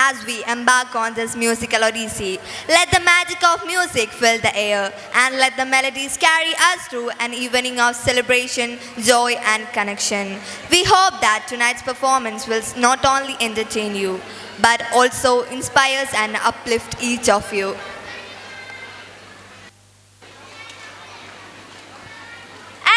as we embark on this musical odyssey. Let the magic of music fill the air and let the melodies carry us through an evening of celebration, joy and connection. We hope that tonight's performance will not only entertain you, but also inspires and uplift each of you.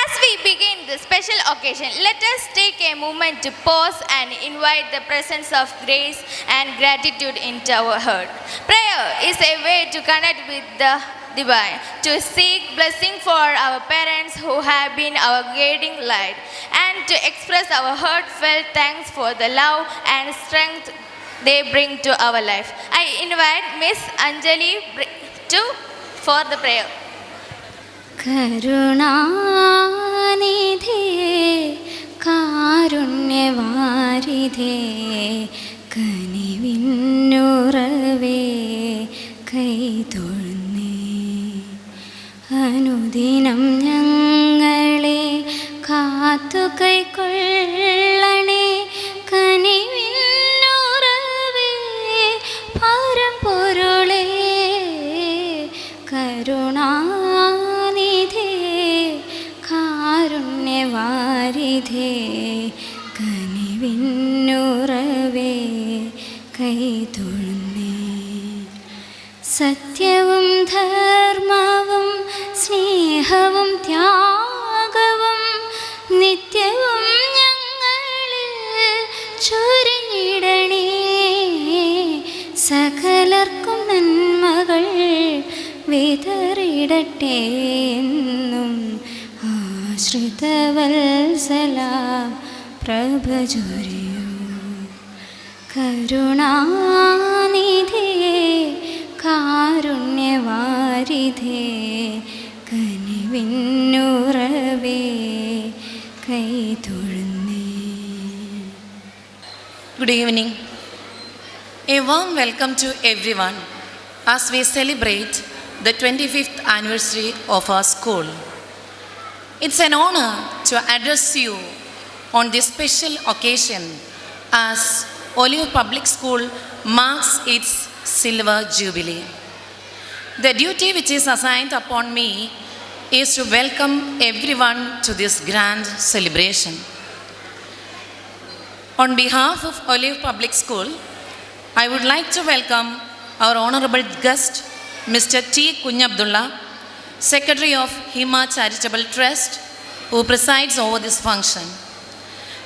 As we begin the special occasion, let us take a moment to pause and invite the presence of grace and gratitude into our heart. Prayer is a way to connect with the divine, to seek blessing for our parents who have been our guiding light, and to express our heartfelt thanks for the love and strength they bring to our life. I invite Miss Anjali for the prayer. കരുണാനിധേ കാരുണ്യവാരിധേ കനിവിന്നുറവേ കൈതൊഴുന്നേ അനുദിനം ഞങ്ങളെ കാത്തു കൈക്കൊള്ളണേ കനിവിന്നുറവേ പരമ്പൊരുളേ കരുണാ വാരിധേ കനിവിന്നുറവേ കൈതൊഴുന്നേ സത്യവും ധർമ്മവും സ്നേഹവും ത്യാഗവും നിത്യവും ഞങ്ങളിൽ ചൊരിഞ്ഞിടണേ സകലർക്കും നന്മകൾ വിതറിടട്ടെ എന്നും ശ്രുതവത്സല പ്രഭജൊരിയൂ കരുണാനിധേ കാരുണ്യവാരിധേ കനിവിന്നുറവേ കൈതൊഴുന്നേ. Good evening. A warm welcome to everyone as we celebrate the 25th anniversary of our school. It's an honor to address you on this special occasion as Olive Public School marks its silver jubilee. The duty which is assigned upon me is to welcome everyone to this grand celebration. On behalf of Olive Public School, I would like to welcome our honorable guest, Mr. T. Kunyabdullah, Secretary of Hima Charitable Trust, who presides over this function.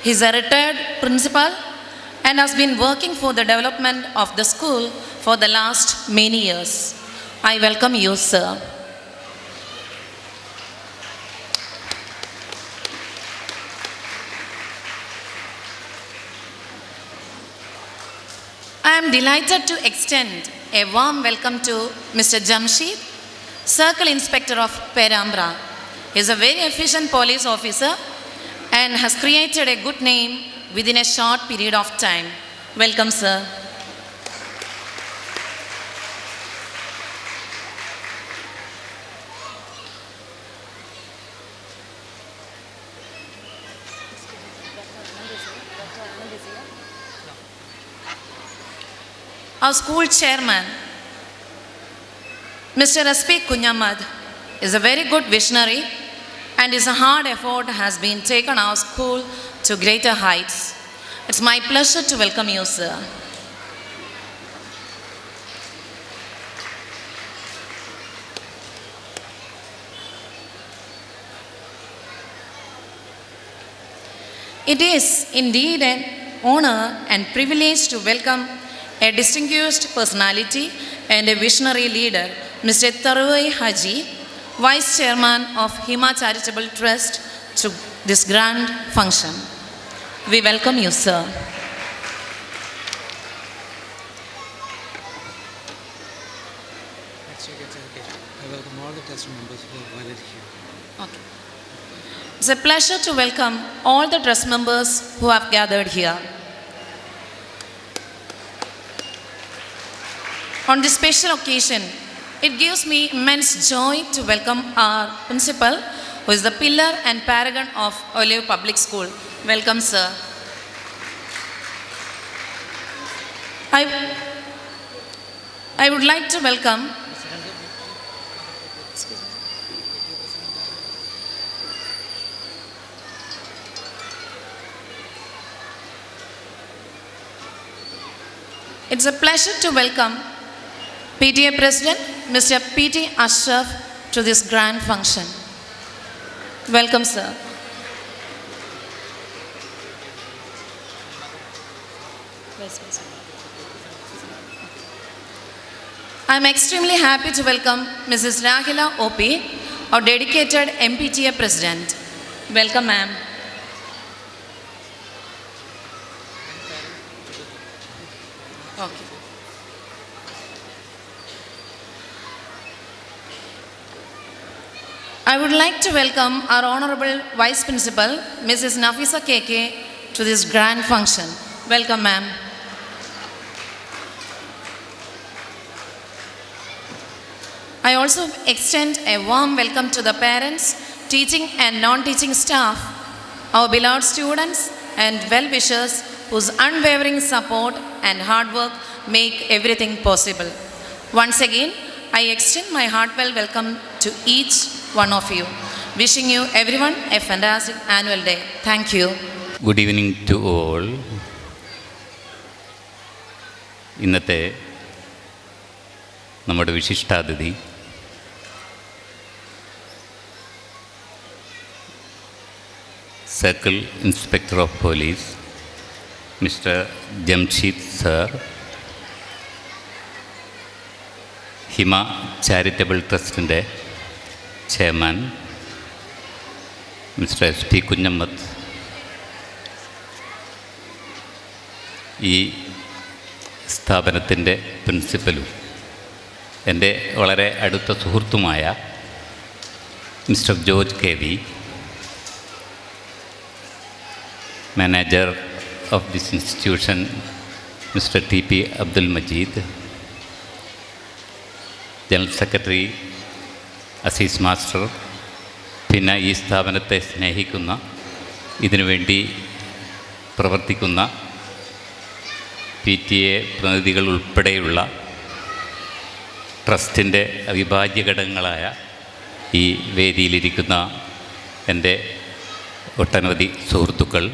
He is a retired principal and has been working for the development of the school for the last many years. I welcome you, sir. I am delighted to extend a warm welcome to Mr. Jamshid, Circle Inspector of Perambra. He is a very efficient police officer and has created a good name within a short period of time. Welcome, sir. Our school chairman, Mr. S.P. Kunyamad, is a very good visionary and his hard effort has been taken our school to greater heights. It's my pleasure to welcome you, sir. It is indeed an honor and privilege to welcome a distinguished personality and a visionary leader, Mr. Tarwai Haji, Vice Chairman of Hima Charitable Trust, to this grand function. We welcome you, sir. I welcome all the trust members who are gathered here. Okay. It's a pleasure to welcome all the trust members who have gathered here. On this special occasion, it gives me immense joy to welcome our principal, who is the pillar and paragon of Olive Public School. Welcome, sir. I would like to welcome It's a pleasure to welcome PTA President Mr. P.T. Ashraf to this grand function. Welcome, sir. I am extremely happy to welcome Mrs. Rahila O.P., our dedicated MPTA President. Welcome, ma'am. Okay. I would like to welcome our Honorable Vice Principal, Mrs. Nafisa KK, to this grand function. Welcome, ma'am. I also extend a warm welcome to the parents, teaching and non-teaching staff, our beloved students and well-wishers whose unwavering support and hard work make everything possible. Once again, I extend my heartfelt welcome to each one of you. Wishing you everyone a fantastic annual day. Thank you. Good evening to all. ഇന്നത്തെ നമ്മുടെ വിശിഷ്ടാതിഥി circle inspector of police mister Jamsheed sir, Hima charitable ട്രസ്റ്റിൻ്റെ chairman mister S P Kunhammad, ഈ സ്ഥാപനത്തിൻ്റെ പ്രിൻസിപ്പലും എൻ്റെ വളരെ അടുത്ത സുഹൃത്തുമായ mister George K V, manager of this institution mister T P Abdul Majeed, general secretary Aziz master, പിന്നെ ഈ സ്ഥാപനത്തെ സ്നേഹിക്കുന്ന, ഇതിനുവേണ്ടി പ്രവർത്തിക്കുന്ന PTA പ്രതിനിധികൾ ഉൾപ്പെടെയുള്ള ട്രസ്റ്റിൻ്റെ അവിഭാജ്യ ഘടകങ്ങളായ ഈ വേദിയിലിരിക്കുന്ന എൻ്റെ ഒട്ടനവധി സുഹൃത്തുക്കൾ,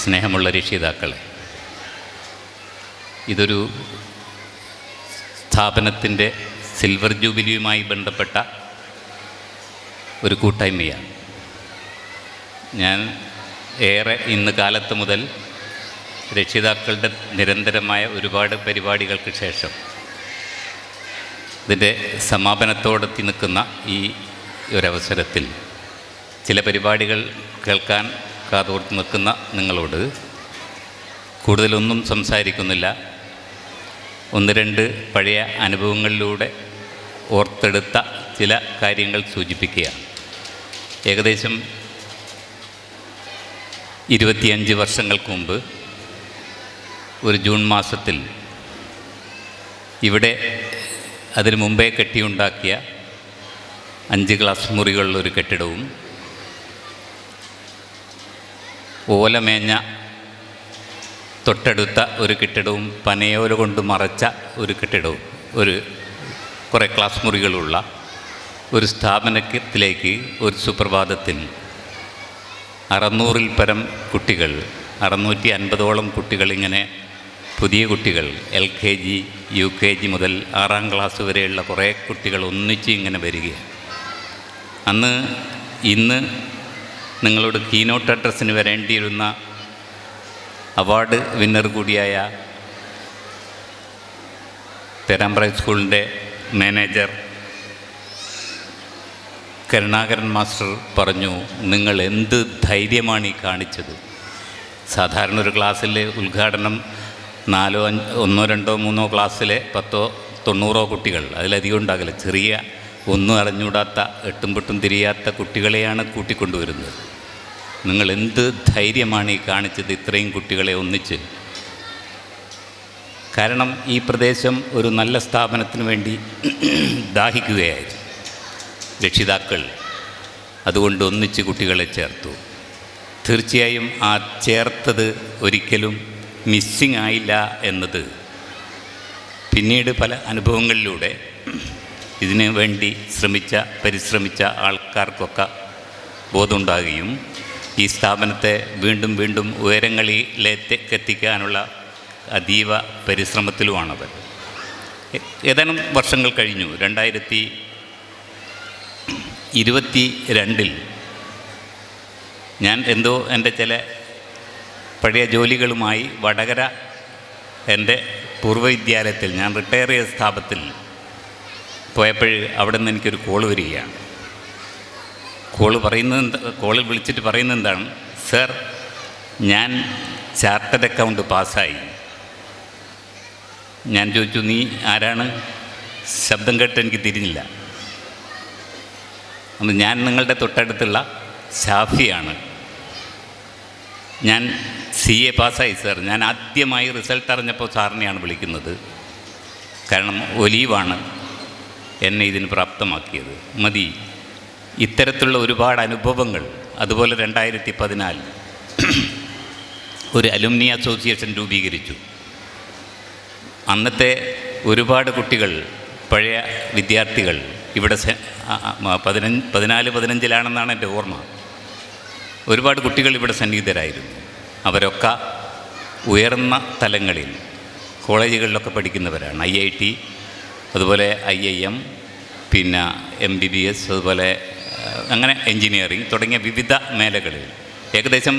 സ്നേഹമുള്ള രക്ഷിതാക്കളെ, ഇതൊരു സ്ഥാപനത്തിൻ്റെ സിൽവർ ജൂബിലിയുമായി ബന്ധപ്പെട്ട ഒരു കൂട്ടായ്മയാണ്. ഞാൻ ഇന്ന് കാലത്ത് മുതൽ രക്ഷിതാക്കളുടെ നിരന്തരമായ ഒരുപാട് പരിപാടികൾക്ക് ശേഷം ഇതിൻ്റെ സമാപനത്തോടെത്തി നിൽക്കുന്ന ഈ ഒരവസരത്തിൽ ചില പരിപാടികൾ കേൾക്കാൻ കാതോർത്ത് നിൽക്കുന്ന നിങ്ങളോട് കൂടുതലൊന്നും സംസാരിക്കുന്നില്ല. ഒന്ന് രണ്ട് പഴയ അനുഭവങ്ങളിലൂടെ ഓർത്തെടുത്ത ചില കാര്യങ്ങൾ സൂചിപ്പിക്കുകയാണ്. ഏകദേശം 25 വർഷങ്ങൾക്ക് മുമ്പ് ഒരു ജൂൺ മാസത്തിൽ ഇവിടെ അതിനു മുമ്പേ കെട്ടിയുണ്ടാക്കിയ 5 ക്ലാസ് മുറികളുള്ളൊരു കെട്ടിടവും ഓലമേഞ്ഞ തൊട്ടടുത്ത ഒരു കെട്ടിടവും പനയോല കൊണ്ട് മറച്ച ഒരു കെട്ടിടവും കുറേ ക്ലാസ് മുറികളുള്ള ഒരു സ്ഥാപനത്തിലേക്ക് ഒരു സുപ്രഭാതത്തിൽ 600-ൽ പരം കുട്ടികൾ, 650ഓളം കുട്ടികളിങ്ങനെ, പുതിയ കുട്ടികൾ, LKG UKG മുതൽ 6ാം ക്ലാസ് വരെയുള്ള കുറേ കുട്ടികൾ ഒന്നിച്ച് ഇങ്ങനെ വരികയാണ്. ഇന്ന് നിങ്ങളോട് കീനോട്ട് അഡ്രസ്സിന് വരേണ്ടിയിരുന്ന അവാർഡ് വിന്നർ കൂടിയായ പേരാമ്പ്ര സ്കൂളിൻ്റെ മാനേജർ കരുണാകരൻ മാസ്റ്റർ പറഞ്ഞു, നിങ്ങൾ എന്ത് ധൈര്യമാണ് ഈ കാണിച്ചത്. സാധാരണ ഒരു ക്ലാസ്സിലെ ഉദ്ഘാടനം 4, 5, 1, 2, 3 ക്ലാസ്സിലെ 10, 90 കുട്ടികൾ, അതിലധികം ഉണ്ടാകില്ല. ചെറിയ ഒന്നും അറിഞ്ഞൂടാത്ത, എട്ടും പൊട്ടും തിരിയാത്ത കുട്ടികളെയാണ് കൂട്ടിക്കൊണ്ടുവരുന്നത്. നിങ്ങൾ എന്ത് ധൈര്യമാണ് ഈ കാണിച്ചത്, ഇത്രയും കുട്ടികളെ ഒന്നിച്ച്. കാരണം ഈ പ്രദേശം ഒരു നല്ല സ്ഥാപനത്തിന് വേണ്ടി ദാഹിക്കുകയായിരുന്നു. രക്ഷിതാക്കൾ അതുകൊണ്ട് ഒന്നിച്ച് കുട്ടികളെ ചേർത്തു. തീർച്ചയായും ആ ചേർത്തത് ഒരിക്കലും മിസ്സിങ് ആയില്ല എന്നത് പിന്നീട് പല അനുഭവങ്ങളിലൂടെ ഇതിനു വേണ്ടി പരിശ്രമിച്ച ആൾക്കാർക്കൊക്കെ ബോധമുണ്ടാകുകയും ഈ സ്ഥാപനത്തെ വീണ്ടും വീണ്ടും ഉയരങ്ങളിലേക്ക് എത്തിക്കാനുള്ള അതീവ പരിശ്രമത്തിലുമാണത്. ഏതാനും വർഷങ്ങൾ കഴിഞ്ഞു. 2022 ഞാൻ എൻ്റെ ചില പഴയ ജോലികളുമായി വടകര എൻ്റെ പൂർവ്വവിദ്യാലയത്തിൽ ഞാൻ റിട്ടയർ ചെയ്ത സ്ഥാപനത്തിൽ പോയപ്പോൾ അവിടെ നിന്ന് എനിക്കൊരു കോള് വരികയാണ്. കോളിൽ വിളിച്ചിട്ട് പറയുന്നത് എന്താണ്, സർ ഞാൻ ചാർട്ടേഡ് അക്കൗണ്ട് പാസ്സായി. ഞാൻ ചോദിച്ചു, നീ ആരാണ്? ശബ്ദം കേട്ട് എനിക്ക് തിരിഞ്ഞില്ല. അന്ന് ഞാൻ നിങ്ങളുടെ തൊട്ടടുത്തുള്ള ഷാഫിയാണ്. ഞാൻ CA പാസ്സായി സർ. ഞാൻ ആദ്യമായി റിസൾട്ട് അറിഞ്ഞപ്പോൾ സാറിനെയാണ് വിളിക്കുന്നത്. കാരണം ഒലീവാണ് എന്നെ ഇതിന് പ്രാപ്തമാക്കിയത്. മതി. ഇത്തരത്തിലുള്ള ഒരുപാട് അനുഭവങ്ങൾ. അതുപോലെ 2014 ഒരു അലുമിനി അസോസിയേഷൻ രൂപീകരിച്ചു. അന്നത്തെ ഒരുപാട് കുട്ടികൾ, പഴയ വിദ്യാർത്ഥികൾ ഇവിടെ 14-15 എൻ്റെ ഓർമ്മ. ഒരുപാട് കുട്ടികൾ ഇവിടെ സന്നിഹിതരായിരുന്നു. അവരൊക്കെ ഉയർന്ന തലങ്ങളിൽ കോളേജുകളിലൊക്കെ പഠിക്കുന്നവരാണ്. IIT, അതുപോലെ IIM, പിന്നെ MBBS, അതുപോലെ അങ്ങനെ എൻജിനീയറിങ് തുടങ്ങിയ വിവിധ മേഖലകളിൽ ഏകദേശം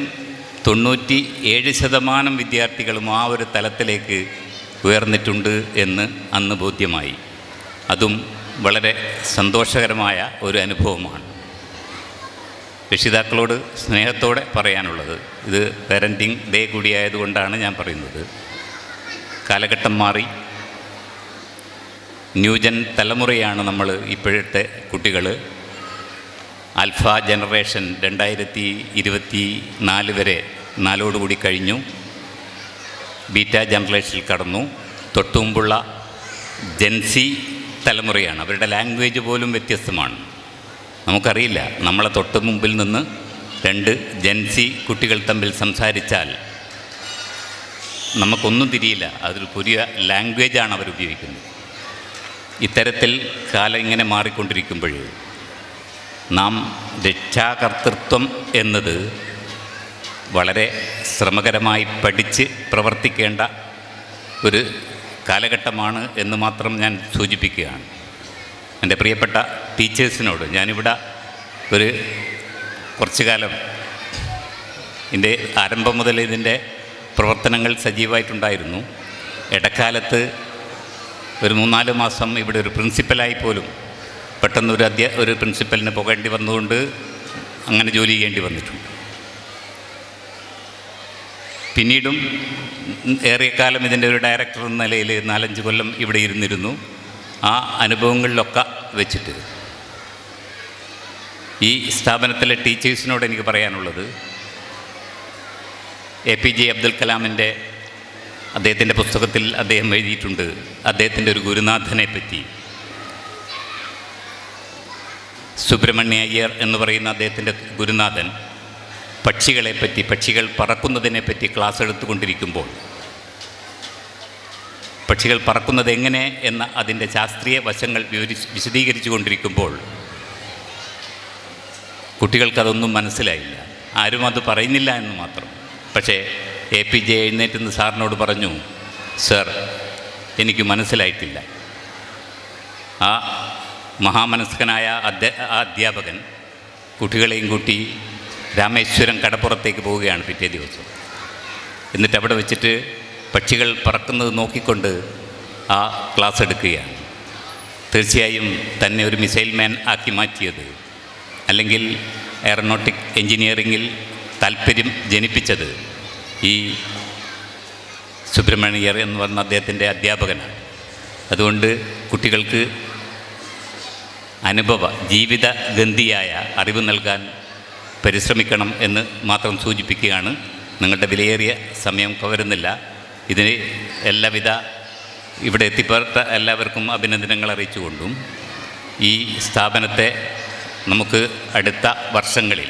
97% വിദ്യാർത്ഥികളും ആ ഒരു തലത്തിലേക്ക് ഉയർന്നിട്ടുണ്ട് എന്ന് അന്ന് ബോധ്യമായി. അതും വളരെ സന്തോഷകരമായ ഒരു അനുഭവമാണ്. രക്ഷിതാക്കളോട് സ്നേഹത്തോടെ പറയാനുള്ളത്, ഇത് പാരൻറ്റിങ് ഡേ കൂടിയായതുകൊണ്ടാണ് ഞാൻ പറയുന്നത്. കാലഘട്ടം മാറി, ന്യൂജൻ തലമുറയാണ് നമ്മൾ ഇപ്പോഴത്തെ കുട്ടികൾ. ആൽഫ ജനറേഷൻ 2024 വരെ 4 കഴിഞ്ഞു. ബീറ്റ ജനറേഷനിൽ കടന്നു. തൊട്ടുമുമ്പുള്ള ജെൻസി തലമുറയാണ്. അവരുടെ ലാംഗ്വേജ് പോലും വ്യത്യസ്തമാണ്. നമുക്കറിയില്ല, നമ്മളെ തൊട്ട് മുമ്പിൽ നിന്ന് 2 ജെൻസി കുട്ടികൾ തമ്മിൽ സംസാരിച്ചാൽ നമുക്കൊന്നും തിരിയില്ല. അതൊരു പുതിയ ലാംഗ്വേജാണ് അവരുപയോഗിക്കുന്നത്. ഇത്തരത്തിൽ കാലം ഇങ്ങനെ മാറിക്കൊണ്ടിരിക്കുമ്പോൾ നാം രക്ഷാകർതൃത്വം എന്നത് വളരെ ശ്രമകരമായി പഠിച്ച് പ്രവർത്തിക്കേണ്ട ഒരു കാലഘട്ടമാണ് എന്ന് മാത്രം ഞാൻ സൂചിപ്പിക്കുകയാണ്. എൻ്റെ പ്രിയപ്പെട്ട ടീച്ചേഴ്സിനോട് ഞാനിവിടെ കുറച്ചു കാലം ഇതിൻ്റെ ആരംഭം മുതൽ ഇതിൻ്റെ പ്രവർത്തനങ്ങൾ സജീവമായിട്ടുണ്ടായിരുന്നു. ഇടക്കാലത്ത് ഒരു 3-4 മാസം ഇവിടെ ഒരു പ്രിൻസിപ്പലായി പോലും പെട്ടെന്ന് ഒരു പ്രിൻസിപ്പലിന് പോകേണ്ടി വന്നുകൊണ്ട് അങ്ങനെ ജോലി ചെയ്യേണ്ടി വന്നിട്ടുണ്ട്. പിന്നീടും ഏറെക്കാലം ഇതിൻ്റെ ഒരു ഡയറക്ടർ എന്ന നിലയിൽ 4-5 കൊല്ലം ഇവിടെ ഇരുന്നിരുന്നു. ആ അനുഭവങ്ങളിലൊക്കെ വെച്ചിട്ട് ഈ സ്ഥാപനത്തിലെ ടീച്ചേഴ്സിനോട് എനിക്ക് പറയാനുള്ളത്, APJ അബ്ദുൽ കലാമിൻ്റെ അദ്ദേഹത്തിൻ്റെ പുസ്തകത്തിൽ അദ്ദേഹം എഴുതിയിട്ടുണ്ട് അദ്ദേഹത്തിൻ്റെ ഒരു ഗുരുനാഥനെ പറ്റി. സുബ്രഹ്മണ്യ അയ്യർ എന്ന് പറയുന്ന അദ്ദേഹത്തിൻ്റെ ഗുരുനാഥൻ പക്ഷികളെപ്പറ്റി, പക്ഷികൾ പറക്കുന്നതിനെപ്പറ്റി ക്ലാസ് എടുത്തുകൊണ്ടിരിക്കുമ്പോൾ, പക്ഷികൾ പറക്കുന്നത് എങ്ങനെ എന്ന അതിൻ്റെ ശാസ്ത്രീയ വശങ്ങൾ വിശദീകരിച്ചു കൊണ്ടിരിക്കുമ്പോൾ കുട്ടികൾക്കതൊന്നും മനസ്സിലായില്ല. ആരും അത് പറയുന്നില്ല എന്ന് മാത്രം. പക്ഷേ APJ എഴുന്നേറ്റുന്ന സാറിനോട് പറഞ്ഞു, സർ എനിക്ക് മനസ്സിലായിട്ടില്ല. ആ മഹാമനസ്കനായ അധ്യാപകൻ കുട്ടികളെയും കൂട്ടി രാമേശ്വരം കടപ്പുറത്തേക്ക് പോവുകയാണ് പിറ്റേ ദിവസം. എന്നിട്ട് അവിടെ വെച്ചിട്ട് പക്ഷികൾ പറക്കുന്നത് നോക്കിക്കൊണ്ട് ആ ക്ലാസ് എടുക്കുകയാണ്. തീർച്ചയായും തന്നെ ഒരു മിസൈൽ മാൻ ആക്കി മാറ്റിയത്, അല്ലെങ്കിൽ എയറോനോട്ടിക് എൻജിനീയറിങ്ങിൽ താല്പര്യം ജനിപ്പിച്ചത് ഈ സുബ്രഹ്മണ്യർ എന്ന് പറഞ്ഞ അദ്ദേഹത്തിൻ്റെ അധ്യാപകനാണ്. അതുകൊണ്ട് കുട്ടികൾക്ക് ജീവിതഗന്ധിയായ അറിവ് നൽകാൻ പരിശ്രമിക്കണം എന്ന് മാത്രം സൂചിപ്പിക്കുകയാണ്. നിങ്ങളുടെ വിലയേറിയ സമയം കവരുന്നില്ല. ഇതിന് എല്ലാവിധ ഇവിടെ എത്തിപ്പെട്ട എല്ലാവർക്കും അഭിനന്ദനങ്ങൾ അറിയിച്ചുകൊണ്ടും ഈ സ്ഥാപനത്തെ നമുക്ക് അടുത്ത വർഷങ്ങളിൽ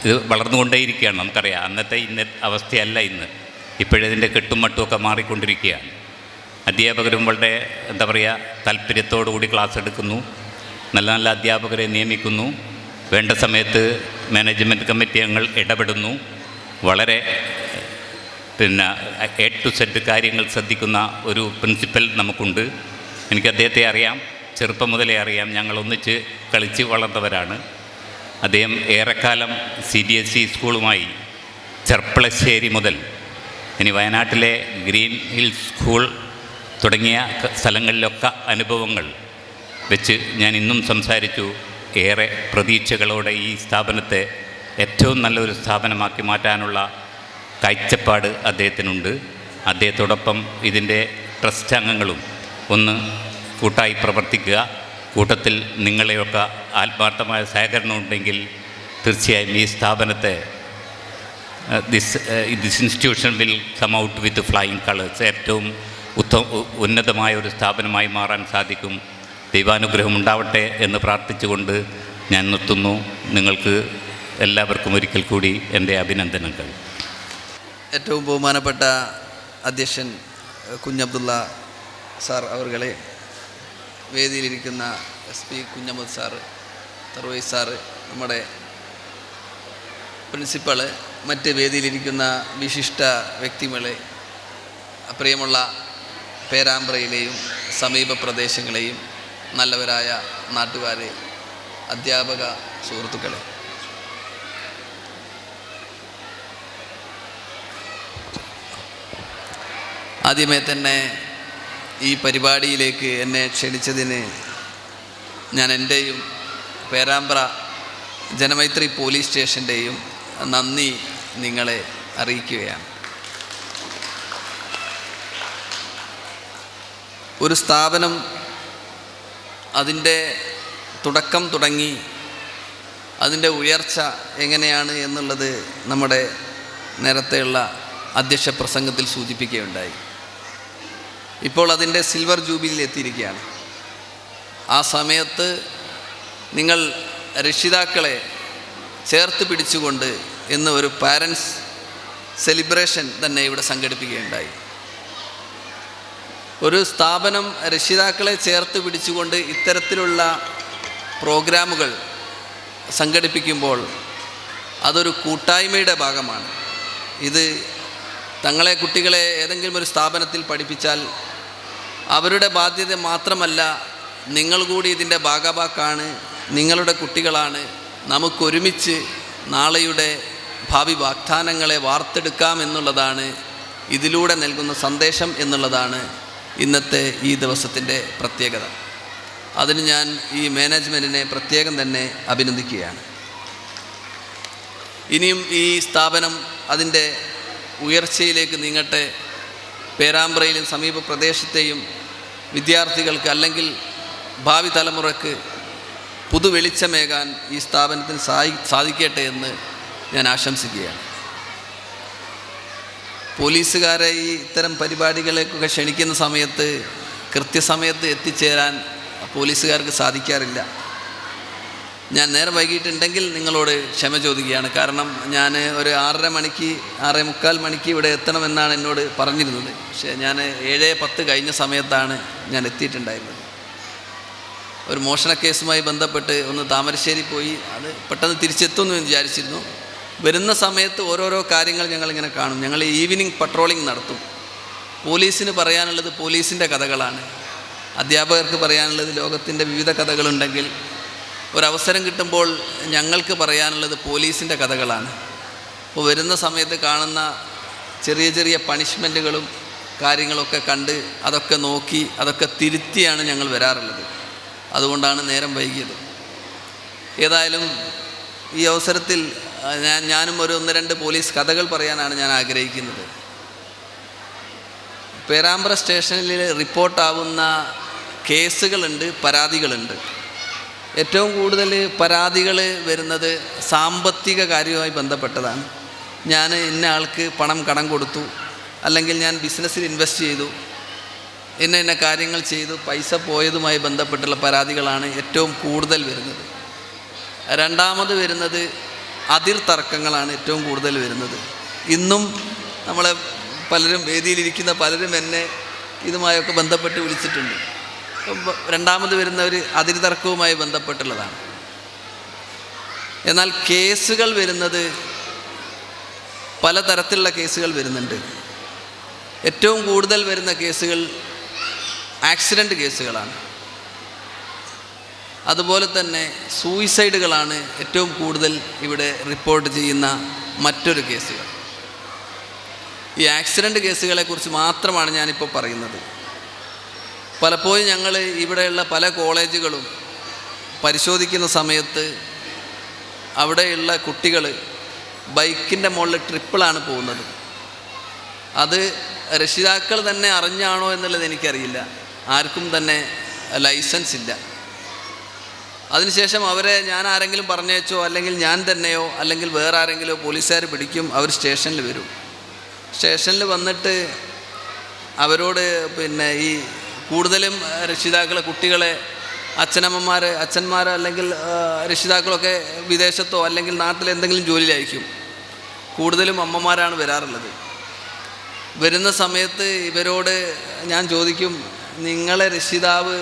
ഇത് വളർന്നുകൊണ്ടേയിരിക്കുകയാണ്. നമുക്കറിയാം അന്നത്തെ അവസ്ഥയല്ല ഇന്ന്. ഇപ്പോഴതിൻ്റെ കെട്ടും മട്ടുമൊക്കെ മാറിക്കൊണ്ടിരിക്കുകയാണ്. അധ്യാപകരും വളരെ എന്താ പറയുക താല്പര്യത്തോടുകൂടി ക്ലാസ് എടുക്കുന്നു, നല്ല നല്ല അധ്യാപകരെ നിയമിക്കുന്നു, വേണ്ട സമയത്ത് മാനേജ്മെൻറ്റ് കമ്മിറ്റി അംഗങ്ങൾ ഇടപെടുന്നു. വളരെ A to Z കാര്യങ്ങൾ ശ്രദ്ധിക്കുന്ന ഒരു പ്രിൻസിപ്പൽ നമുക്കുണ്ട്. എനിക്ക് അദ്ദേഹത്തെ അറിയാം, ചെറുപ്പം മുതലേ അറിയാം. ഞങ്ങൾ ഒന്നിച്ച് കളിച്ച് വളർന്നവരാണ്. അദ്ദേഹം ഏറെക്കാലം CBSE സ്കൂളുമായി ചെർപ്പളശ്ശേരി മുതൽ ഇനി വയനാട്ടിലെ ഗ്രീൻ ഹിൽസ് സ്കൂൾ തുടങ്ങിയ സ്ഥലങ്ങളിലൊക്കെ അനുഭവങ്ങൾ വെച്ച് ഞാൻ ഇന്നും സംസാരിച്ചു. ഏറെ പ്രതീക്ഷകളോടെ ഈ സ്ഥാപനത്തെ ഏറ്റവും നല്ലൊരു സ്ഥാപനമാക്കി മാറ്റാനുള്ള കാഴ്ചപ്പാട് അദ്ദേഹത്തിനുണ്ട്. അദ്ദേഹത്തോടൊപ്പം ഇതിൻ്റെ ട്രസ്റ്റ് അംഗങ്ങളും ഒന്ന് കൂട്ടായി പ്രവർത്തിക്കുക. കൂട്ടത്തിൽ നിങ്ങളെയൊക്കെ ആത്മാർത്ഥമായ സഹകരണം ഉണ്ടെങ്കിൽ തീർച്ചയായും ഈ സ്ഥാപനത്തെ this institution will come out with flying colours. ഏറ്റവും ഉന്നതമായ ഒരു സ്ഥാപനമായി മാറാൻ സാധിക്കും. ദൈവാനുഗ്രഹം ഉണ്ടാവട്ടെ എന്ന് പ്രാർത്ഥിച്ചുകൊണ്ട് ഞാൻ നിർത്തുന്നു. നിങ്ങൾക്ക് എല്ലാവർക്കും ഒരിക്കൽ കൂടി എൻ്റെ അഭിനന്ദനങ്ങൾ. ഏറ്റവും ബഹുമാനപ്പെട്ട അധ്യക്ഷൻ കുഞ്ഞബ്ദുള്ള സാർ അവർകളെ, വേദിയിലിരിക്കുന്ന SP കുഞ്ഞമ്മദ് സാറ്, തർവൈസ് സാറ്, നമ്മുടെ പ്രിൻസിപ്പള്, മറ്റ് വേദിയിലിരിക്കുന്ന വിശിഷ്ട വ്യക്തികളെ, പ്രിയമുള്ള പേരാമ്പ്രയിലെയും സമീപ പ്രദേശങ്ങളെയും നല്ലവരായ നാട്ടുകാരെ, അധ്യാപക സുഹൃത്തുക്കളെ, ആദ്യമേ തന്നെ ഈ പരിപാടിയിലേക്ക് എന്നെ ക്ഷണിച്ചതിന് ഞാൻ എൻ്റെയും പേരാമ്പ്ര ജനമൈത്രി പോലീസ് സ്റ്റേഷൻ്റെയും നന്ദി നിങ്ങളെ അറിയിക്കുകയാണ്. ഒരു സ്ഥാപനം അതിൻ്റെ തുടക്കം തുടങ്ങി അതിൻ്റെ ഉയർച്ച എങ്ങനെയാണ് എന്നുള്ളത് നമ്മുടെ നേരത്തെയുള്ള അധ്യക്ഷ പ്രസംഗത്തിൽ സൂചിപ്പിക്കുകയുണ്ടായി. ഇപ്പോൾ അതിൻ്റെ സിൽവർ ജൂബിലിയിൽ എത്തിയിരിക്കുകയാണ്. ആ സമയത്ത് നിങ്ങൾ രക്ഷിതാക്കളെ ചേർത്ത് പിടിച്ചുകൊണ്ട് ഇന്ന് ഒരു പാരൻസ് സെലിബ്രേഷൻ തന്നെ ഇവിടെ സംഘടിപ്പിക്കുകയുണ്ടായി. ഒരു സ്ഥാപനം രക്ഷിതാക്കളെ ചേർത്ത് പിടിച്ചുകൊണ്ട് ഇത്തരത്തിലുള്ള പ്രോഗ്രാമുകൾ സംഘടിപ്പിക്കുമ്പോൾ അതൊരു കൂട്ടായ്മയുടെ ഭാഗമാണ്. ഇത് തങ്ങളെ കുട്ടികളെ ഏതെങ്കിലും ഒരു സ്ഥാപനത്തിൽ പഠിപ്പിച്ചാൽ അവരുടെ ബാധ്യത മാത്രമല്ല, നിങ്ങൾ കൂടി ഇതിൻ്റെ ഭാഗഭാക്കാണ്, നിങ്ങളുടെ കുട്ടികളാണ്. നമുക്കൊരുമിച്ച് നാളെയുടെ ഭാവി വാഗ്ദാനങ്ങളെ വാർത്തെടുക്കാം എന്നുള്ളതാണ് ഇതിലൂടെ നൽകുന്ന സന്ദേശം എന്നുള്ളതാണ് ഇന്നത്തെ ഈ ദിവസത്തിൻ്റെ പ്രത്യേകത. അതിന് ഞാൻ ഈ മാനേജ്മെൻറ്റിനെ പ്രത്യേകം തന്നെ അഭിനന്ദിക്കുകയാണ്. ഇനിയും ഈ സ്ഥാപനം അതിൻ്റെ ഉയർച്ചയിലേക്ക് നീങ്ങട്ടെ. പേരാമ്പ്രയിലും സമീപ പ്രദേശത്തെയും വിദ്യാർത്ഥികൾക്ക് അല്ലെങ്കിൽ ഭാവി തലമുറക്ക് പുതുവെളിച്ചമേകാൻ ഈ സ്ഥാപനത്തിന് സാധിക്കട്ടെ എന്ന് ഞാൻ ആശംസിക്കുകയാണ്. പോലീസുകാരെ ഈ ഇത്തരം പരിപാടികളേക്കൊക്കെ ക്ഷണിക്കുന്ന സമയത്ത് കൃത്യസമയത്ത് എത്തിച്ചേരാൻ പോലീസുകാർക്ക് സാധിക്കാറില്ല. ഞാൻ നേരം വൈകിട്ടുണ്ടെങ്കിൽ നിങ്ങളോട് ക്ഷമ ചോദിക്കുകയാണ്. കാരണം ഞാൻ ഒരു 6:30 മണിക്ക് 6:45 മണിക്ക് ഇവിടെ എത്തണമെന്നാണ് എന്നോട് പറഞ്ഞിരുന്നത്. പക്ഷേ ഞാൻ 7:10 കഴിഞ്ഞ സമയത്താണ് ഞാൻ എത്തിയിട്ടുണ്ടായിരുന്നത്. ഒരു മോഷണ കേസുമായി ബന്ധപ്പെട്ട് ഒന്ന് താമരശ്ശേരി പോയി, അത് പെട്ടെന്ന് തിരിച്ചെത്തുമെന്ന് വിചാരിച്ചിരുന്നു. വരുന്ന സമയത്ത് ഓരോരോ കാര്യങ്ങൾ ഞങ്ങളിങ്ങനെ കാണും. ഞങ്ങൾ ഈവനിങ് പട്രോളിംഗ് നടത്തും. പോലീസിന് പറയാനുള്ളത് പോലീസിൻ്റെ കഥകളാണ്, അധ്യാപകർക്ക് പറയാനുള്ളത് ലോകത്തിൻ്റെ വിവിധ കഥകളുണ്ടെങ്കിൽ ഒരവസരം കിട്ടുമ്പോൾ ഞങ്ങൾക്ക് പറയാനുള്ളത് പോലീസിൻ്റെ കഥകളാണ്. അപ്പോൾ വരുന്ന സമയത്ത് കാണുന്ന ചെറിയ ചെറിയ പണിഷ്മെൻറ്റുകളും കാര്യങ്ങളൊക്കെ കണ്ട് അതൊക്കെ നോക്കി അതൊക്കെ തിരുത്തിയാണ് ഞങ്ങൾ വരാറുള്ളത്. അതുകൊണ്ടാണ് നേരം വൈകിയത്. ഏതായാലും ഈ അവസരത്തിൽ ഞാനും ഒരു 1-2 പോലീസ് കഥകൾ പറയാനാണ് ഞാൻ ആഗ്രഹിക്കുന്നത്. പേരാമ്പ്ര സ്റ്റേഷനിൽ റിപ്പോർട്ടാവുന്ന കേസുകളുണ്ട്, പരാതികളുണ്ട്. ഏറ്റവും കൂടുതൽ പരാതികൾ വരുന്നത് സാമ്പത്തിക കാര്യവുമായി ബന്ധപ്പെട്ടതാണ്. ഞാൻ ഇന്ന ആൾക്ക് പണം കടം കൊടുത്തു, അല്ലെങ്കിൽ ഞാൻ ബിസിനസ്സിൽ ഇൻവെസ്റ്റ് ചെയ്തു, ഇന്ന കാര്യങ്ങൾ ചെയ്തു, പൈസ പോയതുമായി ബന്ധപ്പെട്ടുള്ള പരാതികളാണ് ഏറ്റവും കൂടുതൽ വരുന്നത്. രണ്ടാമത് വരുന്നത് അതിർ തർക്കങ്ങളാണ് ഏറ്റവും കൂടുതൽ വരുന്നത്. ഇന്നും നമ്മളെ പലരും വേദിയിലിരിക്കുന്ന പലരും എന്നെ ഇതുമായൊക്കെ ബന്ധപ്പെട്ട് വിളിച്ചിട്ടുണ്ട്. രണ്ടാമത് വരുന്ന ഒരു അതിർ തർക്കവുമായി ബന്ധപ്പെട്ടുള്ളതാണ്. എന്നാൽ കേസുകൾ വരുന്നത് പലതരത്തിലുള്ള കേസുകൾ വരുന്നുണ്ട്. ഏറ്റവും കൂടുതൽ വരുന്ന കേസുകൾ ആക്സിഡൻറ്റ് കേസുകളാണ്. അതുപോലെ തന്നെ സൂയിസൈഡുകളാണ് ഏറ്റവും കൂടുതൽ ഇവിടെ റിപ്പോർട്ട് ചെയ്യുന്ന മറ്റൊരു കേസുകൾ. ഈ ആക്സിഡൻറ്റ് കേസുകളെക്കുറിച്ച് മാത്രമാണ് ഞാനിപ്പോൾ പറയുന്നത്. പലപ്പോഴും ഞങ്ങൾ ഇവിടെയുള്ള പല കോളേജുകളും പരിശോധിക്കുന്ന സമയത്ത് അവിടെയുള്ള കുട്ടികൾ ബൈക്കിൻ്റെ മുകളിൽ ട്രിപ്പിളാണ് പോകുന്നത്. അത് രക്ഷിതാക്കൾ തന്നെ അറിഞ്ഞാണോ എന്നുള്ളത് എനിക്കറിയില്ല. ആർക്കും തന്നെ ലൈസൻസ് ഇല്ല. അതിനുശേഷം അവരെ ഞാൻ ആരെങ്കിലും പറഞ്ഞേച്ചോ അല്ലെങ്കിൽ ഞാൻ തന്നെയോ അല്ലെങ്കിൽ വേറെ ആരെങ്കിലോ പോലീസുകാർ പിടിക്കും. അവർ സ്റ്റേഷനിൽ വരും. സ്റ്റേഷനിൽ വന്നിട്ട് അവരോട് ഈ കൂടുതലും രക്ഷിതാക്കളെ കുട്ടികളെ അച്ഛന്മാരോ അല്ലെങ്കിൽ രക്ഷിതാക്കളൊക്കെ വിദേശത്തോ അല്ലെങ്കിൽ നാട്ടിലെന്തെങ്കിലും ജോലിയിലായിരിക്കും. കൂടുതലും അമ്മമാരാണ് വരാറുള്ളത്. വരുന്ന സമയത്ത് ഇവരോട് ഞാൻ ചോദിക്കും, നിങ്ങളെ രക്ഷിതാവ്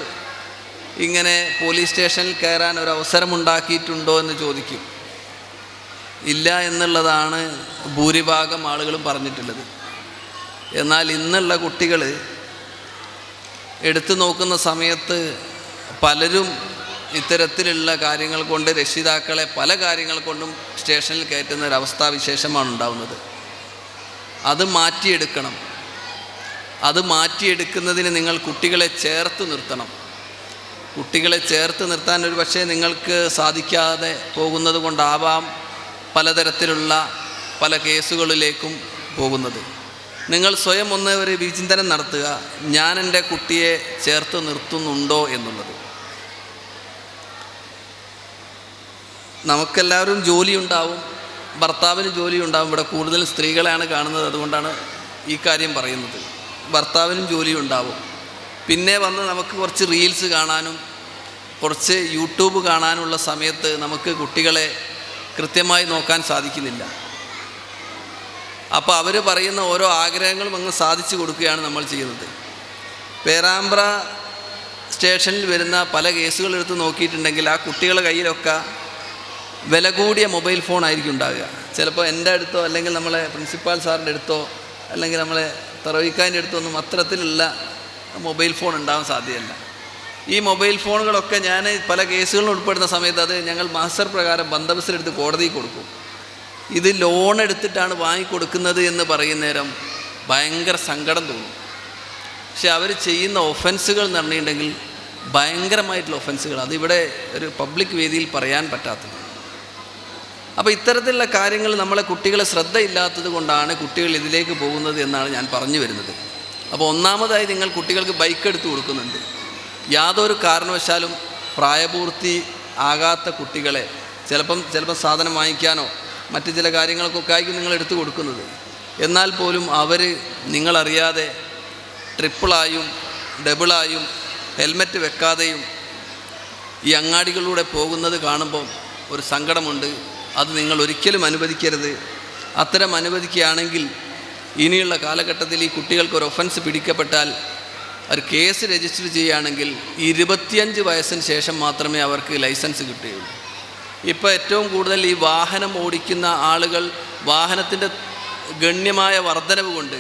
ഇങ്ങനെ പോലീസ് സ്റ്റേഷനിൽ കയറാൻ ഒരു അവസരമുണ്ടാക്കിയിട്ടുണ്ടോ എന്ന് ചോദിക്കും. ഇല്ല എന്നുള്ളതാണ് ഭൂരിഭാഗം ആളുകളും പറഞ്ഞിട്ടുള്ളത്. എന്നാൽ ഇന്നുള്ള കുട്ടികൾ എടുത്തു നോക്കുന്ന സമയത്ത് പലരും ഇത്തരത്തിലുള്ള കാര്യങ്ങൾ കൊണ്ട് രക്ഷിതാക്കളെ പല കാര്യങ്ങൾ കൊണ്ടും സ്റ്റേഷനിൽ കയറ്റുന്ന ഒരു അവസ്ഥാവിശേഷമാണ് ഉണ്ടാകുന്നത്. അത് മാറ്റിയെടുക്കണം. അത് മാറ്റിയെടുക്കുന്നതിന് നിങ്ങൾ കുട്ടികളെ ചേർത്ത് നിർത്തണം. കുട്ടികളെ ചേർത്ത് നിർത്താൻ ഒരു പക്ഷേ നിങ്ങൾക്ക് സാധിക്കാതെ പോകുന്നത് കൊണ്ടാവാം പലതരത്തിലുള്ള പല കേസുകളിലേക്കും പോകുന്നത്. നിങ്ങൾ സ്വയം ഒന്ന് ഒരു വിചിന്തനം നടത്തുക, ഞാൻ എൻ്റെ കുട്ടിയെ ചേർത്ത് നിർത്തുന്നുണ്ടോ എന്നുള്ളത്. നമുക്കെല്ലാവരും ജോലിയുണ്ടാവും, ഭർത്താവിന് ജോലിയുണ്ടാവും. ഇവിടെ കൂടുതൽ സ്ത്രീകളെയാണ് കാണുന്നത്, അതുകൊണ്ടാണ് ഈ കാര്യം പറയുന്നത്. ഭർത്താവിനും ജോലിയുണ്ടാവും. പിന്നെ വന്ന് നമുക്ക് കുറച്ച് റീൽസ് കാണാനും കുറച്ച് യൂട്യൂബ് കാണാനുള്ള സമയത്ത് നമുക്ക് കുട്ടികളെ കൃത്യമായി നോക്കാൻ സാധിക്കുന്നില്ല. അപ്പോൾ അവർ പറയുന്ന ഓരോ ആഗ്രഹങ്ങളും അങ്ങ് സാധിച്ചു കൊടുക്കുകയാണ് നമ്മൾ ചെയ്യുന്നത്. പേരാമ്പ്ര സ്റ്റേഷനിൽ വരുന്ന പല കേസുകൾ എടുത്ത് നോക്കിയിട്ടുണ്ടെങ്കിൽ ആ കുട്ടികളുടെ കയ്യിലൊക്കെ വില കൂടിയ മൊബൈൽ ഫോണായിരിക്കും ഉണ്ടാവുക. ചിലപ്പോൾ എൻ്റെ അടുത്തോ അല്ലെങ്കിൽ നമ്മളെ പ്രിൻസിപ്പാൾ സാറിൻ്റെ അടുത്തോ അല്ലെങ്കിൽ നമ്മളെ തറവിക്കാൻ്റെ അടുത്തോ ഒന്നും അത്തരത്തിലുള്ള മൊബൈൽ ഫോൺ ഉണ്ടാവാൻ സാധ്യമല്ല. ഈ മൊബൈൽ ഫോണുകളൊക്കെ ഞാൻ പല കേസുകളിലും ഉൾപ്പെടുന്ന സമയത്ത് അത് ഞങ്ങൾ മാസ്റ്റർ പ്രകാരം ബന്ദോബസ്തിലെടുത്ത് കോടതിയിൽ കൊടുക്കും. ഇത് ലോൺ എടുത്തിട്ടാണ് വാങ്ങിക്കൊടുക്കുന്നത് എന്ന് പറയുന്ന നേരം ഭയങ്കര സങ്കടം തോന്നും. പക്ഷെ അവർ ചെയ്യുന്ന ഒഫൻസുകൾ എന്ന് പറഞ്ഞിട്ടുണ്ടെങ്കിൽ ഭയങ്കരമായിട്ടുള്ള ഒഫൻസുകൾ, അതിവിടെ ഒരു പബ്ലിക് വേദിയിൽ പറയാൻ പറ്റാത്തത്. അപ്പോൾ ഇത്തരത്തിലുള്ള കാര്യങ്ങൾ നമ്മളെ കുട്ടികളെ ശ്രദ്ധയില്ലാത്തത് കൊണ്ടാണ് കുട്ടികൾ ഇതിലേക്ക് പോകുന്നത് എന്നാണ് ഞാൻ പറഞ്ഞു വരുന്നത്. അപ്പോൾ ഒന്നാമതായി നിങ്ങൾ കുട്ടികൾക്ക് ബൈക്ക് എടുത്ത് കൊടുക്കുന്നുണ്ട്. യാതൊരു കാരണവശാലും പ്രായപൂർത്തി ആകാത്ത കുട്ടികളെ ചിലപ്പം സാധനം വാങ്ങിക്കാനോ മറ്റ് ചില കാര്യങ്ങൾക്കൊക്കെ ആയിരിക്കും നിങ്ങൾ എടുത്തു കൊടുക്കുന്നത്. എന്നാൽ പോലും അവർ നിങ്ങളറിയാതെ ട്രിപ്പിളായും ഡബിളായും ഹെൽമെറ്റ് വെക്കാതെയും ഈ അങ്ങാടികളിലൂടെ പോകുന്നത് കാണുമ്പം ഒരു സങ്കടമുണ്ട്. അത് നിങ്ങൾ ഒരിക്കലും അനുവദിക്കരുത്. അത്തരം അനുവദിക്കുകയാണെങ്കിൽ ഇനിയുള്ള കാലഘട്ടത്തിൽ ഈ കുട്ടികൾക്ക് ഒരു ഒഫൻസ് പിടിക്കപ്പെട്ടാൽ ഒരു കേസ് രജിസ്റ്റർ ചെയ്യുകയാണെങ്കിൽ 25 വയസ്സിന് ശേഷം മാത്രമേ അവർക്ക് ലൈസൻസ് കിട്ടുകയുള്ളൂ. ഇപ്പോൾ ഏറ്റവും കൂടുതൽ ഈ വാഹനം ഓടിക്കുന്ന ആളുകൾ വാഹനത്തിൻ്റെ ഗണ്യമായ വർധനവ് കൊണ്ട്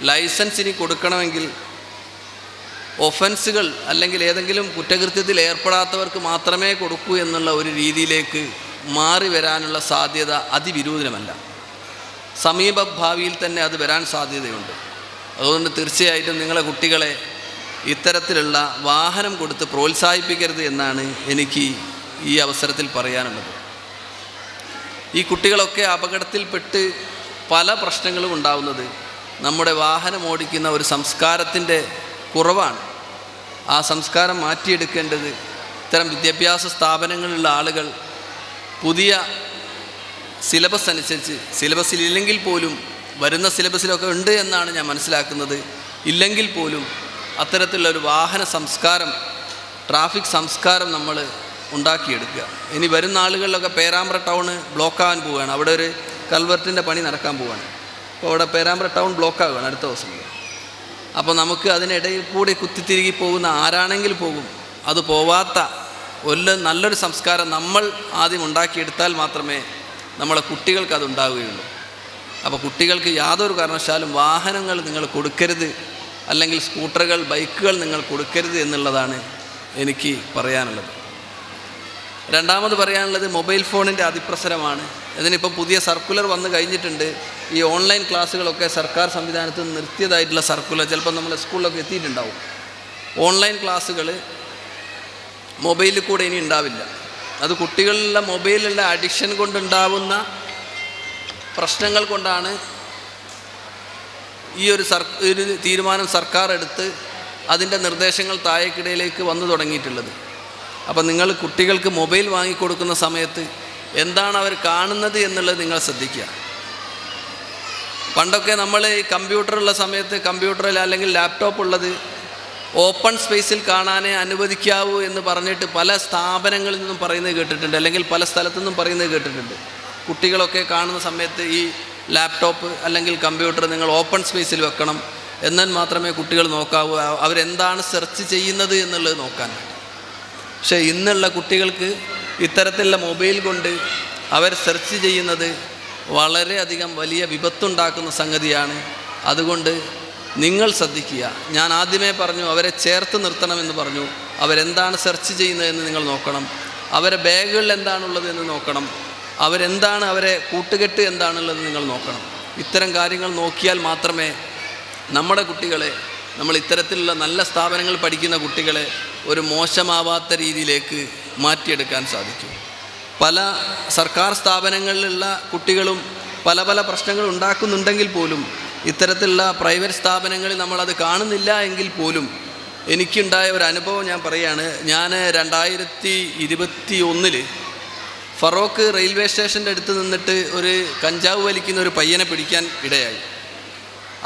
ലൈസൻസ് ഇനി കൊടുക്കണമെങ്കിൽ ഒഫൻസുകൾ അല്ലെങ്കിൽ ഏതെങ്കിലും കുറ്റകൃത്യത്തിൽ ഏർപ്പെടാത്തവർക്ക് മാത്രമേ കൊടുക്കൂ എന്നുള്ള ഒരു രീതിയിലേക്ക് മാറി വരാനുള്ള സാധ്യത അതിവിദൂരമല്ല. സമീപ ഭാവിയിൽ തന്നെ അത് വരാൻ സാധ്യതയുണ്ട്. അതുകൊണ്ട് തീർച്ചയായിട്ടും നിങ്ങളെ കുട്ടികളെ ഇത്തരത്തിലുള്ള വാഹനം കൊടുത്ത് പ്രോത്സാഹിപ്പിക്കരുത് എന്നാണ് എനിക്ക് ഈ അവസരത്തിൽ പറയാനുള്ളത്. ഈ കുട്ടികളൊക്കെ അപകടത്തിൽപ്പെട്ട് പല പ്രശ്നങ്ങളും ഉണ്ടാവുന്നത് നമ്മുടെ വാഹനം ഓടിക്കുന്ന ഒരു സംസ്കാരത്തിൻ്റെ കുറവാണ്. ആ സംസ്കാരം മാറ്റിയെടുക്കേണ്ടത് ഇത്തരം വിദ്യാഭ്യാസ സ്ഥാപനങ്ങളിലുള്ള ആളുകൾ പുതിയ സിലബസ് അനുസരിച്ച്, സിലബസിലില്ലെങ്കിൽ പോലും വരുന്ന സിലബസിലൊക്കെ ഉണ്ട് എന്നാണ് ഞാൻ മനസ്സിലാക്കുന്നത്, ഇല്ലെങ്കിൽ പോലും അത്തരത്തിലുള്ള ഒരു വാഹന സംസ്കാരം, ട്രാഫിക് സംസ്കാരം നമ്മൾ ഉണ്ടാക്കിയെടുക്കുക. ഇനി വരുന്ന ആളുകളിലൊക്കെ പേരാമ്പ്ര ടൗണ് ബ്ലോക്കാകാൻ പോവുകയാണ്. അവിടെ ഒരു കൽവർട്ടിൻ്റെ പണി നടക്കാൻ പോവുകയാണ്. അപ്പോൾ അവിടെ പേരാമ്പ്ര ടൗൺ ബ്ലോക്കാകുകയാണ് അടുത്ത ദിവസങ്ങളിൽ. അപ്പോൾ നമുക്ക് അതിനിടയിൽ കൂടി കുത്തിത്തിരുകി പോകുന്ന ആരാണെങ്കിൽ പോകും. അത് പോവാത്ത നല്ലൊരു സംസ്കാരം നമ്മൾ ആദ്യം ഉണ്ടാക്കിയെടുത്താൽ മാത്രമേ നമ്മളെ കുട്ടികൾക്ക് അത് ഉണ്ടാവുകയുള്ളൂ. അപ്പോൾ കുട്ടികൾക്ക് യാതൊരു കാരണവശാലും വാഹനങ്ങൾ നിങ്ങൾ കൊടുക്കരുത്, അല്ലെങ്കിൽ സ്കൂട്ടറുകൾ, ബൈക്കുകൾ നിങ്ങൾ കൊടുക്കരുത് എന്നുള്ളതാണ് എനിക്ക് പറയാനുള്ളത്. രണ്ടാമത് പറയാനുള്ളത് മൊബൈൽ ഫോണിൻ്റെ അതിപ്രസരമാണ്. ഇതിനിപ്പം പുതിയ സർക്കുലർ വന്നു കഴിഞ്ഞിട്ടുണ്ട്. ഈ ഓൺലൈൻ ക്ലാസ്സുകളൊക്കെ സർക്കാർ സംവിധാനത്തിൽ നിന്ന് നിർത്തിയതായിട്ടുള്ള സർക്കുലർ ചിലപ്പോൾ നമ്മുടെ സ്കൂളിലൊക്കെ എത്തിയിട്ടുണ്ടാവും. ഓൺലൈൻ ക്ലാസ്സുകൾ മൊബൈലിൽ കൂടെ ഇനി ഉണ്ടാവില്ല. അത് കുട്ടികളിലെ മൊബൈലിലുള്ള അഡിക്ഷൻ കൊണ്ടുണ്ടാവുന്ന പ്രശ്നങ്ങൾ കൊണ്ടാണ് ഈ ഒരു തീരുമാനം സർക്കാർ എടുത്ത് അതിൻ്റെ നിർദ്ദേശങ്ങൾ താഴേക്കിടയിലേക്ക് വന്നു തുടങ്ങിയിട്ടുള്ളത്. അപ്പം നിങ്ങൾ കുട്ടികൾക്ക് മൊബൈൽ വാങ്ങിക്കൊടുക്കുന്ന സമയത്ത് എന്താണ് അവർ കാണുന്നത് എന്നുള്ളത് നിങ്ങൾ ശ്രദ്ധിക്കുക. പണ്ടൊക്കെ നമ്മൾ ഈ കമ്പ്യൂട്ടറുള്ള സമയത്ത് കമ്പ്യൂട്ടറിൽ അല്ലെങ്കിൽ ലാപ്ടോപ്പ് ഉള്ളത് ഓപ്പൺ സ്പേസിൽ കാണാനേ അനുവദിക്കാവൂ എന്ന് പറഞ്ഞിട്ട് പല സ്ഥാപനങ്ങളിൽ നിന്നും പറയുന്നത് കേട്ടിട്ടുണ്ട്, അല്ലെങ്കിൽ പല സ്ഥലത്തു നിന്നും പറയുന്നത് കേട്ടിട്ടുണ്ട്. കുട്ടികളൊക്കെ കാണുന്ന സമയത്ത് ഈ ലാപ്ടോപ്പ് അല്ലെങ്കിൽ കമ്പ്യൂട്ടർ നിങ്ങൾ ഓപ്പൺ സ്പേസിൽ വെക്കണം, എന്നാൽ മാത്രമേ കുട്ടികൾ നോക്കാവൂ, അവരെന്താണ് സെർച്ച് ചെയ്യുന്നത് എന്നുള്ളത് നോക്കാൻ. പക്ഷേ ഇന്നുള്ള കുട്ടികൾക്ക് ഇത്തരത്തിലുള്ള മൊബൈൽ കൊണ്ട് അവർ സെർച്ച് ചെയ്യുന്നത് വളരെയധികം വലിയ വിപത്തുണ്ടാക്കുന്ന സംഗതിയാണ്. അതുകൊണ്ട് നിങ്ങൾ ശ്രദ്ധിക്കുക. ഞാൻ ആദ്യമേ പറഞ്ഞു അവരെ ചേർത്ത് നിർത്തണമെന്ന് പറഞ്ഞു. അവരെന്താണ് സെർച്ച് ചെയ്യുന്നതെന്ന് നിങ്ങൾ നോക്കണം. അവരെ ബാഗുകളിൽ എന്താണുള്ളത് എന്ന് നോക്കണം. അവരെന്താണ്, അവരെ കൂട്ടുകെട്ട് എന്താണുള്ളത് നിങ്ങൾ നോക്കണം. ഇത്തരം കാര്യങ്ങൾ നോക്കിയാൽ മാത്രമേ നമ്മുടെ കുട്ടികളെ, നമ്മൾ ഇത്തരത്തിലുള്ള നല്ല സ്ഥാപനങ്ങൾ പഠിക്കുന്ന കുട്ടികളെ ഒരു മോശമാവാത്ത രീതിയിലേക്ക് മാറ്റിയെടുക്കാൻ സാധിക്കും. പല സർക്കാർ സ്ഥാപനങ്ങളിലുള്ള കുട്ടികളും പല പല പ്രശ്നങ്ങൾ ഉണ്ടാക്കുന്നുണ്ടെങ്കിൽ പോലും ഇത്തരത്തിലുള്ള പ്രൈവറ്റ് സ്ഥാപനങ്ങളിൽ നമ്മളത് കാണുന്നില്ല എങ്കിൽ പോലും എനിക്കുണ്ടായ ഒരു അനുഭവം ഞാൻ പറയുകയാണ്. ഞാൻ 2021 ഫറോക്ക് റെയിൽവേ സ്റ്റേഷൻ്റെ അടുത്ത് നിന്നിട്ട് ഒരു കഞ്ചാവ് വലിക്കുന്ന ഒരു പയ്യനെ പിടിക്കാൻ ഇടയായി.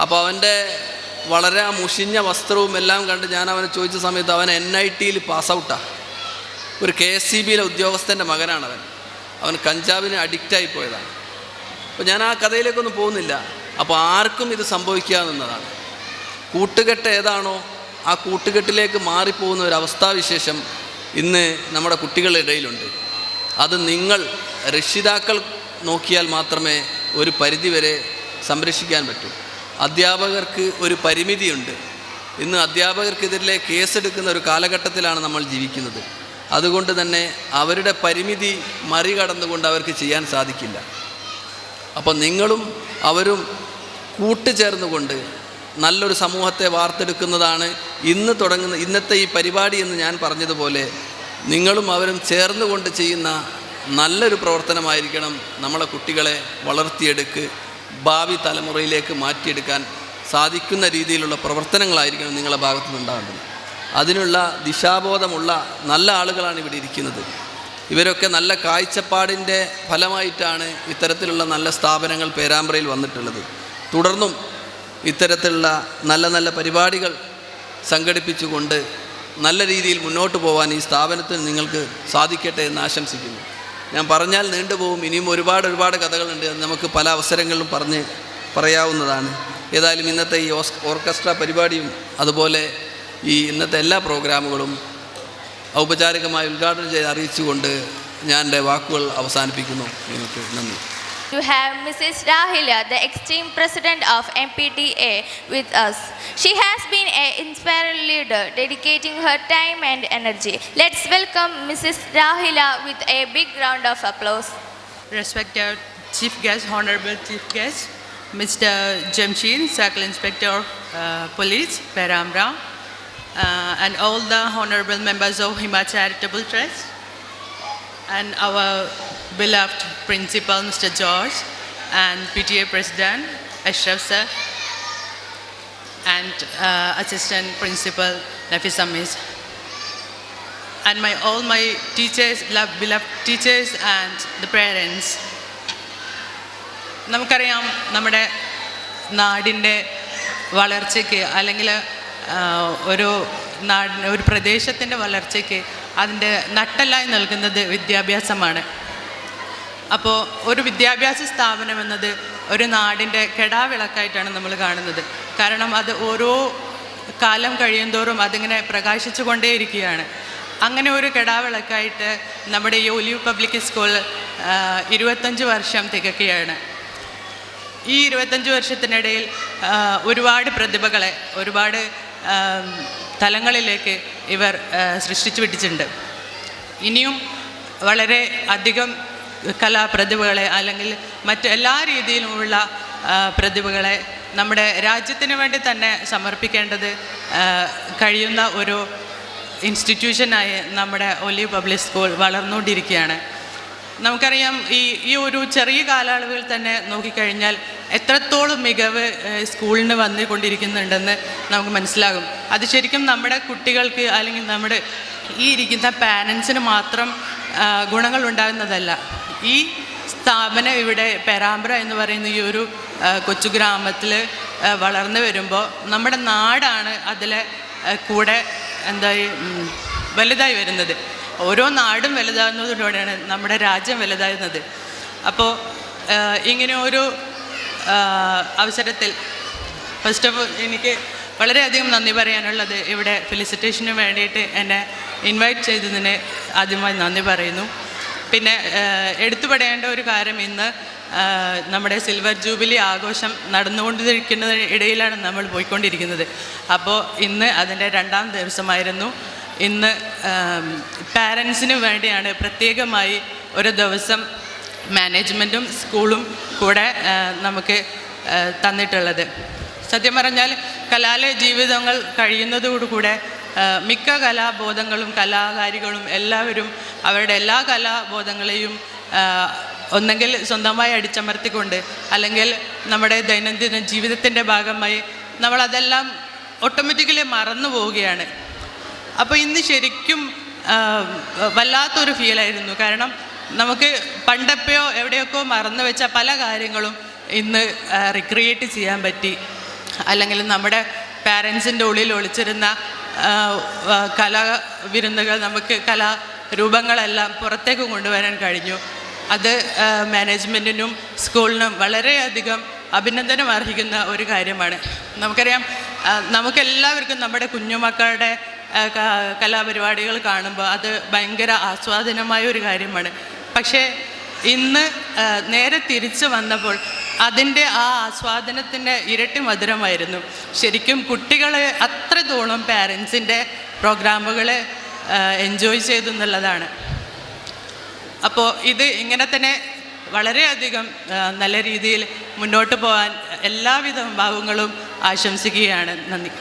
അപ്പോൾ അവൻ്റെ വളരെ മുഷിഞ്ഞ വസ്ത്രവും എല്ലാം കണ്ട് ഞാൻ അവനെ ചോദിച്ച സമയത്ത് അവൻ NIT പാസ്ഔട്ടാണ്. ഒരു KSCBയിലെ ഉദ്യോഗസ്ഥൻ്റെ മകനാണവൻ. അവൻ കഞ്ചാവിന് അഡിക്റ്റായി പോയതാണ്. അപ്പോൾ ഞാൻ ആ കഥയിലേക്കൊന്നും പോകുന്നില്ല. അപ്പോൾ ആർക്കും ഇത് സംഭവിക്കാവുന്നതാണ്. കൂട്ടുകെട്ട് ഏതാണോ ആ കൂട്ടുകെട്ടിലേക്ക് മാറിപ്പോകുന്ന ഒരു അവസ്ഥാവിശേഷം ഇന്ന് നമ്മുടെ കുട്ടികളുടെ ഇടയിലുണ്ട്. അത് നിങ്ങൾ രക്ഷിതാക്കൾ നോക്കിയാൽ മാത്രമേ ഒരു പരിധിവരെ സംരക്ഷിക്കാൻ പറ്റൂ. അധ്യാപകർക്ക് ഒരു പരിമിതിയുണ്ട്. ഇന്ന് അധ്യാപകർക്കെതിരെ കേസെടുക്കുന്ന ഒരു കാലഘട്ടത്തിലാണ് നമ്മൾ ജീവിക്കുന്നത്. അതുകൊണ്ട് തന്നെ അവരുടെ പരിമിതി മറികടന്നുകൊണ്ട് അവർക്ക് ചെയ്യാൻ സാധിക്കില്ല. അപ്പോൾ നിങ്ങളും അവരും കൂട്ടുചേർന്നുകൊണ്ട് നല്ലൊരു സമൂഹത്തെ വാർത്തെടുക്കുന്നതാണ് ഇന്നത്തെ ഈ പരിപാടി എന്ന് ഞാൻ പറഞ്ഞതുപോലെ നിങ്ങളും അവരും ചേർന്നുകൊണ്ട് ചെയ്യുന്ന നല്ലൊരു പ്രവർത്തനമായിരിക്കണം നമ്മളെ കുട്ടികളെ ഭാവി തലമുറയിലേക്ക് മാറ്റിയെടുക്കാൻ സാധിക്കുന്ന രീതിയിലുള്ള പ്രവർത്തനങ്ങളായിരിക്കണം നിങ്ങളുടെ ഭാഗത്തു നിന്നുണ്ടാകേണ്ടത്. അതിനുള്ള ദിശാബോധമുള്ള നല്ല ആളുകളാണ് ഇവിടെ ഇരിക്കുന്നത്. ഇവരൊക്കെ നല്ല കാഴ്ചപ്പാടിൻ്റെ ഫലമായിട്ടാണ് ഇത്തരത്തിലുള്ള നല്ല സ്ഥാപനങ്ങൾ പേരാമ്പ്രയിൽ വന്നിട്ടുള്ളത്. തുടർന്നും ഇത്തരത്തിലുള്ള നല്ല നല്ല പരിപാടികൾ സംഘടിപ്പിച്ചുകൊണ്ട് നല്ല രീതിയിൽ മുന്നോട്ട് പോകാൻ ഈ സ്ഥാപനത്തിൽ നിങ്ങൾക്ക് സാധിക്കട്ടെ എന്ന് ആശംസിക്കുന്നു. ഞാൻ പറഞ്ഞാൽ നീണ്ടുപോകും. ഇനിയും ഒരുപാട് കഥകളുണ്ട്. അത് നമുക്ക് പല അവസരങ്ങളിലും പറയാവുന്നതാണ്. ഏതായാലും ഇന്നത്തെ ഈ ഓർക്കസ്ട്ര പരിപാടിയും അതുപോലെ ഈ ഇന്നത്തെ എല്ലാ പ്രോഗ്രാമുകളും ഔപചാരികമായി ഉദ്ഘാടനം ചെയ്ത് അറിയിച്ചുകൊണ്ട് ഞാൻ എൻ്റെ വാക്കുകൾ അവസാനിപ്പിക്കുന്നു. നിങ്ങൾക്ക് നന്ദി. To have Mrs. Rahila, the extreme president of MPTA, with us. She has been an inspiring leader, dedicating her time and energy. Let's welcome Mrs. Rahila with a big round of applause. Respected Chief Guest, Honorable Chief Guest, Mr. Jamshid, Circle Inspector Police, Perambra, and all the honorable members of Hima Charitable Trust, and our beloved Principal Mr. George, and PTA President Ashraf sir, and Assistant Principal Nafisa Miss, and all my teachers, beloved teachers, and the parents. നമുക്കറിയാം നമ്മുടെ നാടിൻ്റെ വളർച്ചയ്ക്ക് അല്ലെങ്കിൽ ഒരു പ്രദേശത്തിൻ്റെ വളർച്ചയ്ക്ക് അതിൻ്റെ നട്ടെല്ലായി നൽകുന്നത് വിദ്യാഭ്യാസമാണ്. അപ്പോൾ ഒരു വിദ്യാഭ്യാസ സ്ഥാപനം എന്നത് ഒരു നാടിൻ്റെ കെടാവിളക്കായിട്ടാണ് നമ്മൾ കാണുന്നത്. കാരണം അത് ഓരോ കാലം കഴിയുന്തോറും അതിങ്ങനെ പ്രകാശിച്ചു കൊണ്ടേയിരിക്കുകയാണ്. അങ്ങനെ ഒരു കെടാവിളക്കായിട്ട് നമ്മുടെ ഈ ഒലിവ് പബ്ലിക് സ്കൂൾ 25 വർഷം തികക്കുകയാണ്. ഈ 25 വർഷത്തിനിടയിൽ ഒരുപാട് പ്രതിഭകളെ ഒരുപാട് തലങ്ങളിലേക്ക് ഇവർ സൃഷ്ടിച്ചു വിട്ടിട്ടുണ്ട്. ഇനിയും വളരെ അധികം കലാപ്രതിഭകളെ അല്ലെങ്കിൽ മറ്റ് എല്ലാ രീതിയിലുമുള്ള പ്രതിഭകളെ നമ്മുടെ രാജ്യത്തിന് വേണ്ടി തന്നെ സമർപ്പിക്കേണ്ടത് കഴിയുന്ന ഒരു ഇൻസ്റ്റിറ്റ്യൂഷനായി നമ്മുടെ ഒലിവ് പബ്ലിക് സ്കൂൾ വളർന്നുകൊണ്ടിരിക്കുകയാണ്. നമുക്കറിയാം ഈ ഒരു ചെറിയ കാലയളവിൽ തന്നെ നോക്കിക്കഴിഞ്ഞാൽ എത്രത്തോളം മികവ് സ്കൂളിന് വന്നുകൊണ്ടിരിക്കുന്നുണ്ടെന്ന് നമുക്ക് മനസ്സിലാകും. അത് ശരിക്കും നമ്മുടെ കുട്ടികൾക്ക് അല്ലെങ്കിൽ നമ്മുടെ ഈ ഇരിക്കുന്ന പാരൻസിന് മാത്രം ഗുണങ്ങൾ ഉണ്ടാകുന്നതല്ല. ഈ സ്ഥാപനം ഇവിടെ പേരാമ്പ്ര എന്ന് പറയുന്ന ഈ ഒരു കൊച്ചു ഗ്രാമത്തിൽ വളർന്നു വരുമ്പോൾ നമ്മുടെ നാടാണ് അതിലെ കൂടെ വലുതായി വരുന്നത്. ഓരോ നാടും വലുതാകുന്നതിലൂടെയാണ് നമ്മുടെ രാജ്യം വലുതാകുന്നത്. അപ്പോൾ ഇങ്ങനെ ഒരു അവസരത്തിൽ ഫസ്റ്റ് ഓഫ് ഓൾ എനിക്ക് വളരെയധികം നന്ദി പറയാനുള്ളത് ഇവിടെ ഫെലിസിറ്റേഷന് വേണ്ടിയിട്ട് എന്നെ ഇൻവൈറ്റ് ചെയ്തതിന് ആദ്യമായി നന്ദി പറയുന്നു. പിന്നെ എടുത്തു പറയേണ്ട ഒരു കാര്യം, ഇന്ന് നമ്മുടെ സിൽവർ ജൂബിലി ആഘോഷം നടന്നുകൊണ്ടിരിക്കുന്ന ഇടയിലാണ് നമ്മൾ പോയിക്കൊണ്ടിരിക്കുന്നത്. അപ്പോൾ ഇന്ന് അതിൻ്റെ 2ാം ദിവസമായിരുന്നു. ഇന്ന് പാരൻസിന് വേണ്ടിയാണ് പ്രത്യേകമായി ഒരു ദിവസം മാനേജ്മെൻറ്റും സ്കൂളും കൂടെ നമുക്ക് തന്നിട്ടുള്ളത്. സത്യം പറഞ്ഞാൽ കലാലയ ജീവിതങ്ങൾ കഴിയുന്നതോടുകൂടെ മിക്ക കലാബോധങ്ങളും കലാകാരികളും എല്ലാവരും അവരുടെ എല്ലാ കലാബോധങ്ങളെയും ഒന്നെങ്കിൽ സ്വന്തമായി അടിച്ചമർത്തിക്കൊണ്ട് അല്ലെങ്കിൽ നമ്മുടെ ദൈനംദിന ജീവിതത്തിൻ്റെ ഭാഗമായി നമ്മളതെല്ലാം ഓട്ടോമാറ്റിക്കലി മറന്നു പോവുകയാണ്. അപ്പോൾ ഇന്ന് ശരിക്കും വല്ലാത്തൊരു ഫീലായിരുന്നു. കാരണം നമുക്ക് പണ്ടപ്പോഴോ എവിടെയൊക്കെ മറന്നു വെച്ച പല കാര്യങ്ങളും ഇന്ന് റിക്രിയേറ്റ് ചെയ്യാൻ പറ്റി. അല്ലെങ്കിൽ നമ്മുടെ പാരൻസിൻ്റെ ഉള്ളിൽ ഒളിച്ചിരുന്ന കലാവിരുന്നുകൾ നമുക്ക് കലാരൂപങ്ങളെല്ലാം പുറത്തേക്ക് കൊണ്ടുവരാൻ കഴിഞ്ഞു. അത് മാനേജ്മെൻറ്റിനും സ്കൂളിനും വളരെയധികം അഭിനന്ദനം അർഹിക്കുന്ന ഒരു കാര്യമാണ്. നമുക്കറിയാം, നമുക്കെല്ലാവർക്കും നമ്മുടെ കുഞ്ഞുമക്കളുടെ കലാപരിപാടികൾ കാണുമ്പോൾ അത് ഭയങ്കര ആസ്വാദനമായ ഒരു കാര്യമാണ്. പക്ഷേ ഇന്ന് നേരെ തിരിച്ചു വന്നപ്പോൾ അതിൻ്റെ ആ ആസ്വാദനത്തിൻ്റെ ഇരട്ടി മധുരമായിരുന്നു. ശരിക്കും കുട്ടികൾ അത്രത്തോളം പാരൻസിൻ്റെ പ്രോഗ്രാമുകൾ എൻജോയ് ചെയ്തു എന്നുള്ളതാണ്. അപ്പോൾ ഇത് ഇങ്ങനെ തന്നെ വളരെയധികം നല്ല രീതിയിൽ മുന്നോട്ട് പോകാൻ എല്ലാവിധ ഭാവങ്ങളും ആശംസിക്കുകയാണ്. നന്ദി.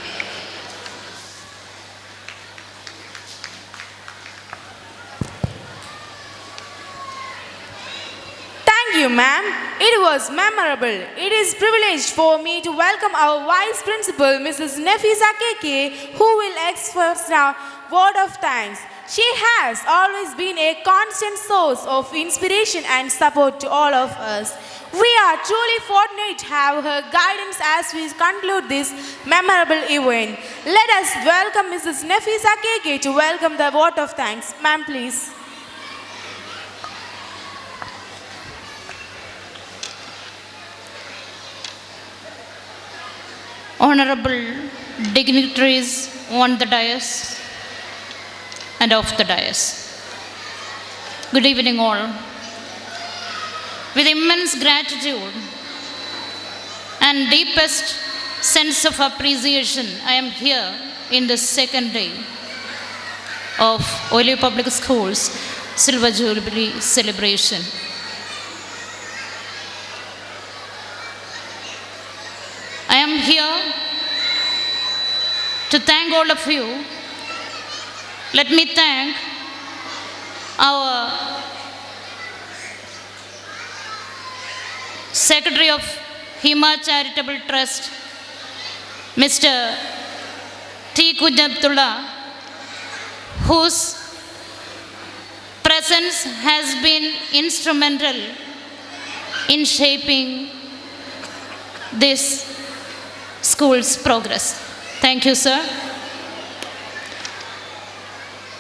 Thank you, ma'am. It was memorable. It is privileged for me to welcome our Vice Principal, Mrs. Nafisa Keke, who will express now word of thanks. She has always been a constant source of inspiration and support to all of us. We are truly fortunate to have her guidance as we conclude this memorable event. Let us welcome Mrs. Nafisa Keke to welcome the word of thanks. Ma'am, please. Honorable dignitaries on the dais and off the dais. Good evening all. With immense gratitude and deepest sense of appreciation, I am here in the second day of Olive Public Schools Silver Jubilee celebration. I am here to thank all of you. Let me thank our Secretary of Hima Charitable Trust, Mr. T. Kujabtullah, whose presence has been instrumental in shaping this school's progress. Thank you, sir.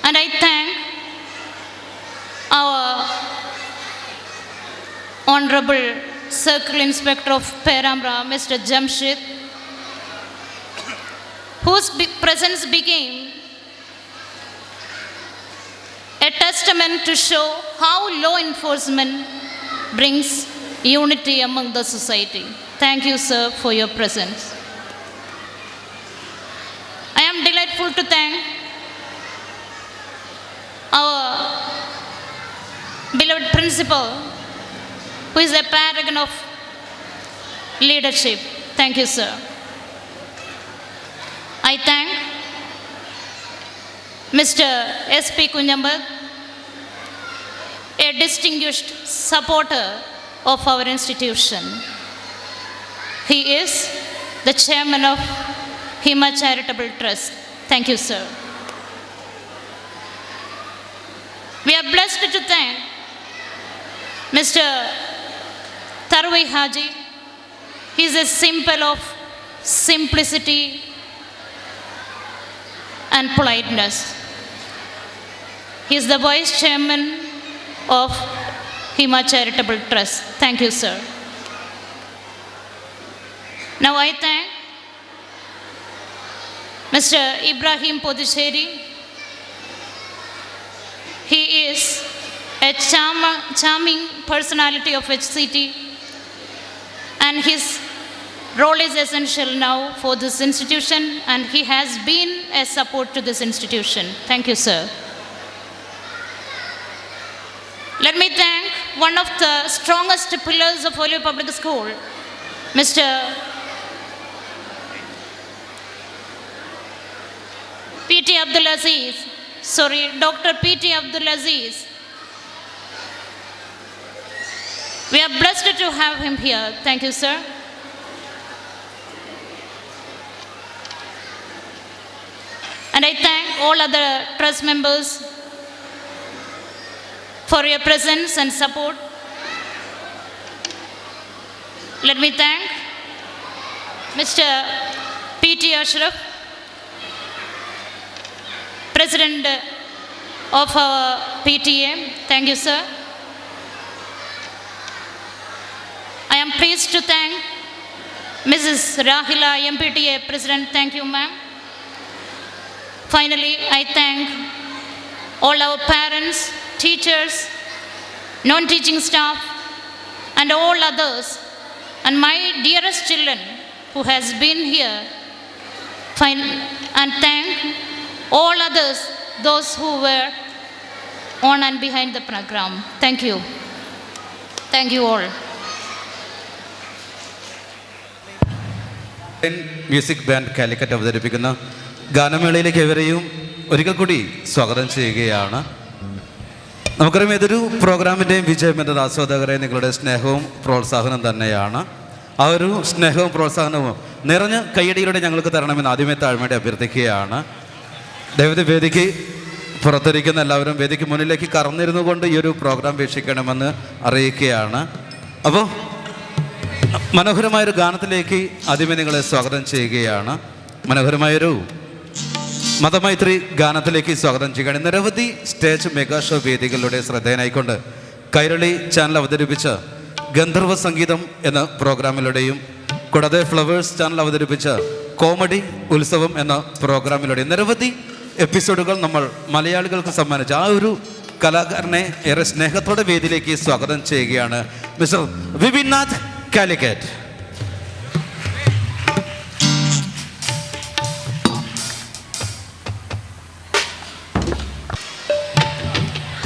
And I thank our Honorable Circle Inspector of Perambra, Mr. Jamshid, whose presence became a testament to show how law enforcement brings unity among the society. Thank you, sir, for your presence. I am delightful to thank our beloved principal, who is a paragon of leadership. Thank you, sir. I thank Mr. S.P. Kunyambad, a distinguished supporter of our institution. He is the chairman of Hima Charitable Trust. Thank you, sir. We are blessed to thank Mr. Tarwai Haji. He is a symbol of simplicity and politeness. He is the vice chairman of Hima Charitable Trust. Thank you, sir. Now I thank Mr. Ibrahim Podisheri. He is a charming personality of HCT, and his role is essential now for this institution, and he has been a support to this institution. Thank you, sir. Let me thank one of the strongest pillars of Olio Public School, Mr. P.T. Abdulaziz. Dr. P.T. Abdulaziz. We are blessed to have him here. Thank you, sir. And I thank all other trust members for your presence and support. Let me thank Mr. P.T. Ashraf, President of our PTA. Thank you, sir. I am pleased to thank Mrs. Rahila, MPTA President. Thank you, ma'am. Finally, I thank all our parents, teachers, non-teaching staff, and all others, and my dearest children who has been here. And thank all others, those who were on and behind the program. Thank you. Thank you all. Music band Calicut അവതരിപ്പിക്കുന്ന ഗാനമേളയിലേക്ക് ഏവരെയും ഒരിക്കൽ കൂടി സ്വാഗതം ചെയ്യുകയാണ്. നമുക്കറിയാം, ഏതൊരു പ്രോഗ്രാമിൻ്റെയും വിജയം എന്നത് ആസ്വാദകരെ നിങ്ങളുടെ സ്നേഹവും പ്രോത്സാഹനം തന്നെയാണ്. ആ ഒരു സ്നേഹവും പ്രോത്സാഹനവും നിറഞ്ഞ കയ്യടിയിലൂടെ ഞങ്ങൾക്ക് തരണമെന്ന് ആദ്യമേ താഴ്മയോടെ അഭ്യർത്ഥിക്കുകയാണ്. ദയവായി വേദിക്ക് പുറത്തിരിക്കുന്ന എല്ലാവരും വേദിക്ക് മുന്നിലേക്ക് കറന്നിരുന്നു കൊണ്ട് ഈ ഒരു പ്രോഗ്രാം വീക്ഷിക്കണമെന്ന് അറിയിക്കുകയാണ്. അപ്പോൾ മനോഹരമായൊരു ഗാനത്തിലേക്ക് ആദ്യമേ നിങ്ങളെ സ്വാഗതം ചെയ്യുകയാണ്. മനോഹരമായൊരു മതമൈത്രി ഗാനത്തിലേക്ക് സ്വാഗതം ചെയ്യുകയാണ്. നിരവധി സ്റ്റേജ് മെഗാ ഷോ വേദികളിലൂടെ ശ്രദ്ധേയനായിക്കൊണ്ട് കൈരളി ചാനൽ അവതരിപ്പിച്ച ഗന്ധർവ സംഗീതം എന്ന പ്രോഗ്രാമിലൂടെയും കൂടാതെ ഫ്ലവേഴ്സ് ചാനൽ അവതരിപ്പിച്ച കോമഡി ഉത്സവം എന്ന പ്രോഗ്രാമിലൂടെ നിരവധി എപ്പിസോഡുകൾ നമ്മൾ മലയാളികൾക്ക് സമ്മാനിച്ച ആ ഒരു കലാകാരനെ ഏറെ സ്നേഹത്തോടെ വേദിയിലേക്ക് സ്വാഗതം ചെയ്യുകയാണ്. Mister Vipinnath Calicut.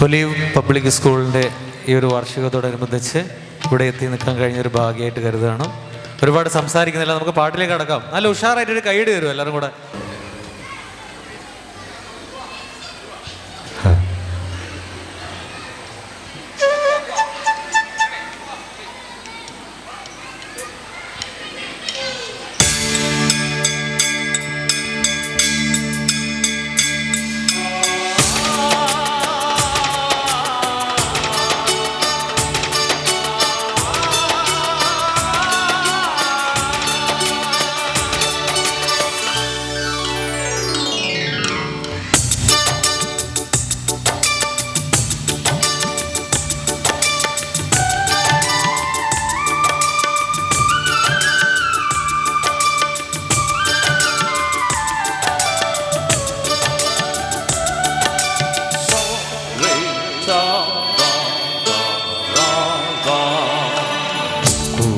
Olive public സ്കൂളിൻ്റെ ഈ ഒരു വാർഷികത്തോടനുബന്ധിച്ച് ഇവിടെ എത്തി നിൽക്കാൻ കഴിഞ്ഞൊരു ഭാഗ്യമായിട്ട് കരുതുകയാണ്. ഒരുപാട് സംസാരിക്കുന്നില്ല, നമുക്ക് പാട്ടിലേക്ക് കടക്കാം. നല്ല ഉഷാറായിട്ടൊരു കൈയ്യടി തരും എല്ലാവരും കൂടെ.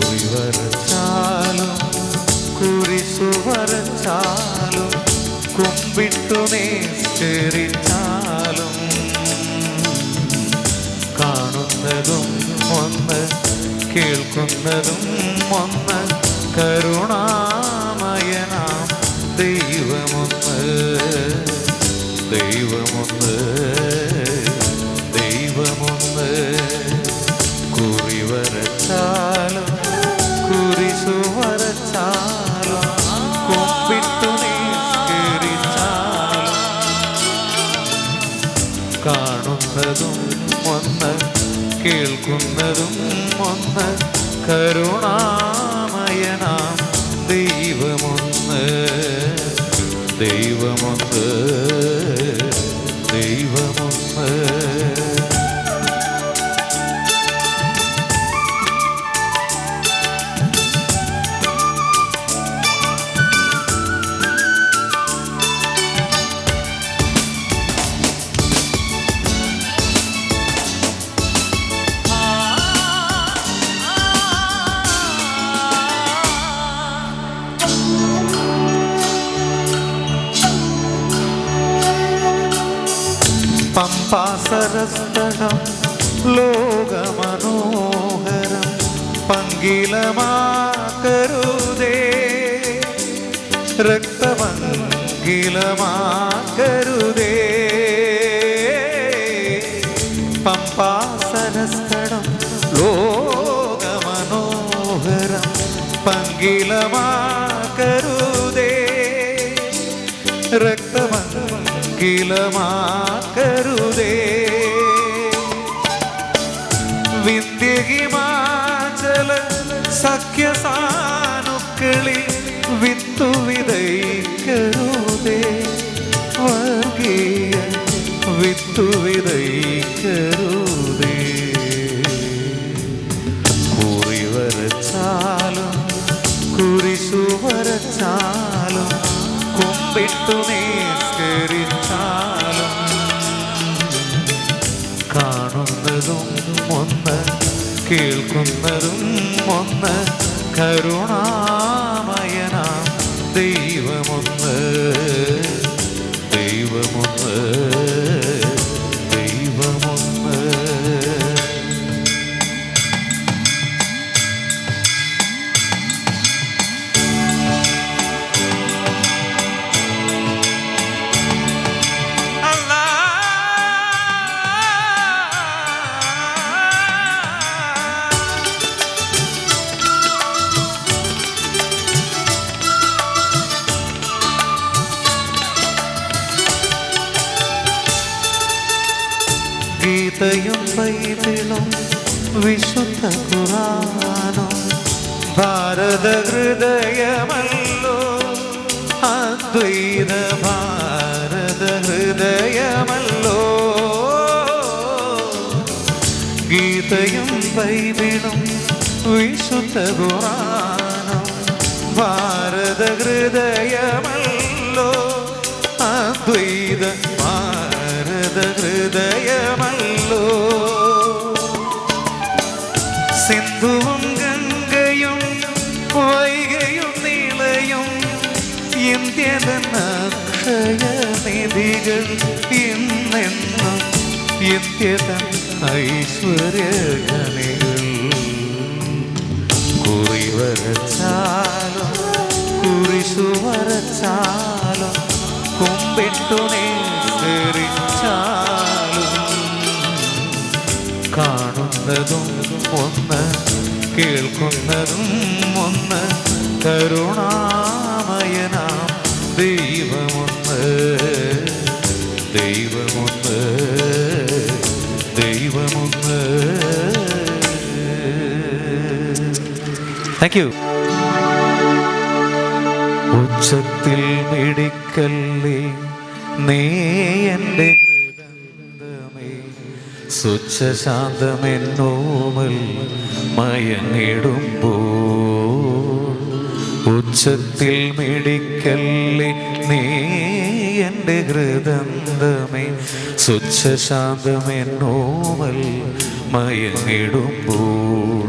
കുറി വരച്ചാലും കുരിശു വരച്ചാലും കുമ്പിട്ടു നേസ്കരിച്ചാലും കാണുന്നതും ഒന്ന് കേൾക്കുന്നതും ഒന്ന് കരുണാമയനാം ദൈവമൊന്ന് ദൈവമൊന്ന് ദൈവമൊന്ന് കുറി വരച്ചാലും കുരിശു വരച്ചാലും കുമ്പിട്ടു നിസ്കരിച്ചാലും കാണുന്നതും ഒന്ന് കേൾക്കുന്നതും ഒന്ന് കരുണാമയനാം ദൈവമൊന്ന് ദൈവമൊന്ന് ദൈവമൊന്ന്. പമ്പാസരസ്തടം ലോകമനോഹരം പങ്കിലമാക്കരുതേ രക്തമങ്കിലമാക്കരുതേ പമ്പാസരസ്തടം ലോകമനോഹരം പങ്കിലമാക്കരുതേ രക്തമങ്കിലമാക്കരുതേ വിന്ധ്യഹിമാചല സഖ്യസാനുക്കളിൽ വിത്തു വിതയ്ക്കരുതേ വർഗീയ വിത്തു വിതയ്ക്കരുതേ കുറി വരച്ചാലും കുരിശു വരച്ചാലും കുമ്പിട്ടു നിസ്കരിച്ചാലും കാണുന്നതും ഒന്ന് കേൾക്കുന്നതും ഒന്ന് കരുണാമയനാം ദൈവമൊന്ന് ദൈവമൊന്ന് ദൈവമൊന്ന്. ഗീതയും ബൈബിളും വിശുദ്ധ ഖുർആനും ഭാരത ഹൃദയമല്ലോ അദ്വൈത ഭാരത ഹൃദയമല്ലോ ഗീതയും ബൈബിളും വിശുദ്ധ ഖുർആനും ഭാരത ഹൃദയമല്ലോ അദ്വൈത ഭാരത ഹൃദയമല്ലോ സിന്ധുവും ഗംഗയും വൈകയും നീളയും ഇന്ത്യതന്ന അക്ഷയനിധികൾ ഇന്നെന്നും ഇന്ത്യതൻ ഐശ്വര്യഖനികൾ കുറി വരച്ചാലും കുരിശു വരച്ചാലും കുമ്പിട്ടു നിസ്കരിച്ചാലും കാണുന്നതും ഒന്ന് കേൾക്കുന്നതും ഒന്ന് കരുണാമയനാം ദൈവമൊന്ന് ദൈവമൊന്ന് ദൈവമൊന്ന്. Thank you. ഉച്ചത്തിൽ മിടിക്കല്ലേ നീ എൻ്റെ ഹൃദയമേ സ്വച്ഛശാന്തമെന്നോമൽ മയങ്ങിടുമ്പോൾ ഉച്ചത്തിൽ മിടിക്കല്ലേ നീ എൻ്റെ ഹൃദയമേ സ്വച്ഛശാന്തമെന്നോമൽ മയങ്ങിടുമ്പോൾ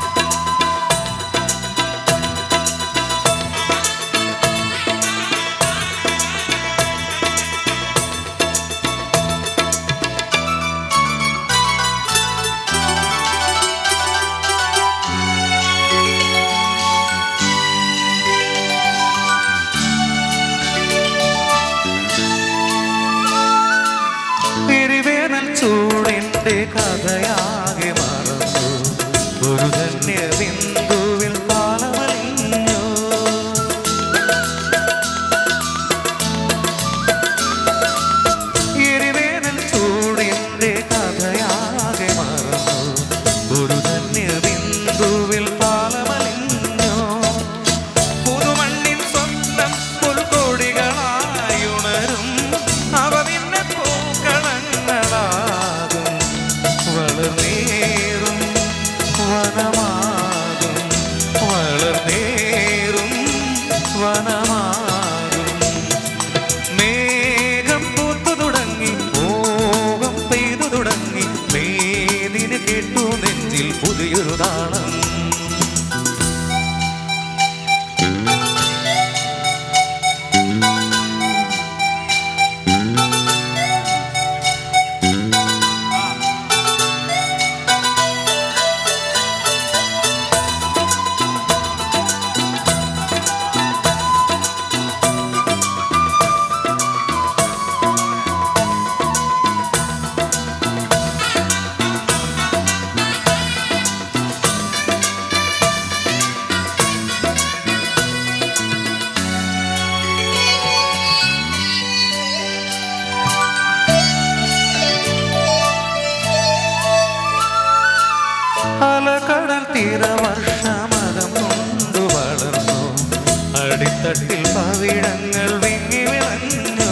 കഥയാകെ മറന്നു ഒരു ധന്യ ബിന്ദുവിൽ പാലമലിഞ്ഞു എരിവേനൽ ചൂടിൻ്റെ കഥയാകെ മറന്നു ഒരു ധന്യ ബിന്ദുവിൽ പാലമലിഞ്ഞു പുതുമണ്ണിൻ സ്വന്തം പുൽക്കൊടികളായുണരും അവ പിന്നെ പൂക്കളങ്ങളാകും വളർന്നേറും വനമാകും വളർന്നേറും വനമാകും മേഘം പൂത്തു തുടങ്ങി മോഹം പെയ്തു തുടങ്ങി മേദിന് കേട്ടു നെഞ്ചിൽ പുതിയൊരു താളം അലകടൽ തീരവർഷമതം കൊണ്ടു വളർന്നു അടിത്തട്ടിൽ പവിഴങ്ങൾ വിങ്ങി വിളഞ്ഞു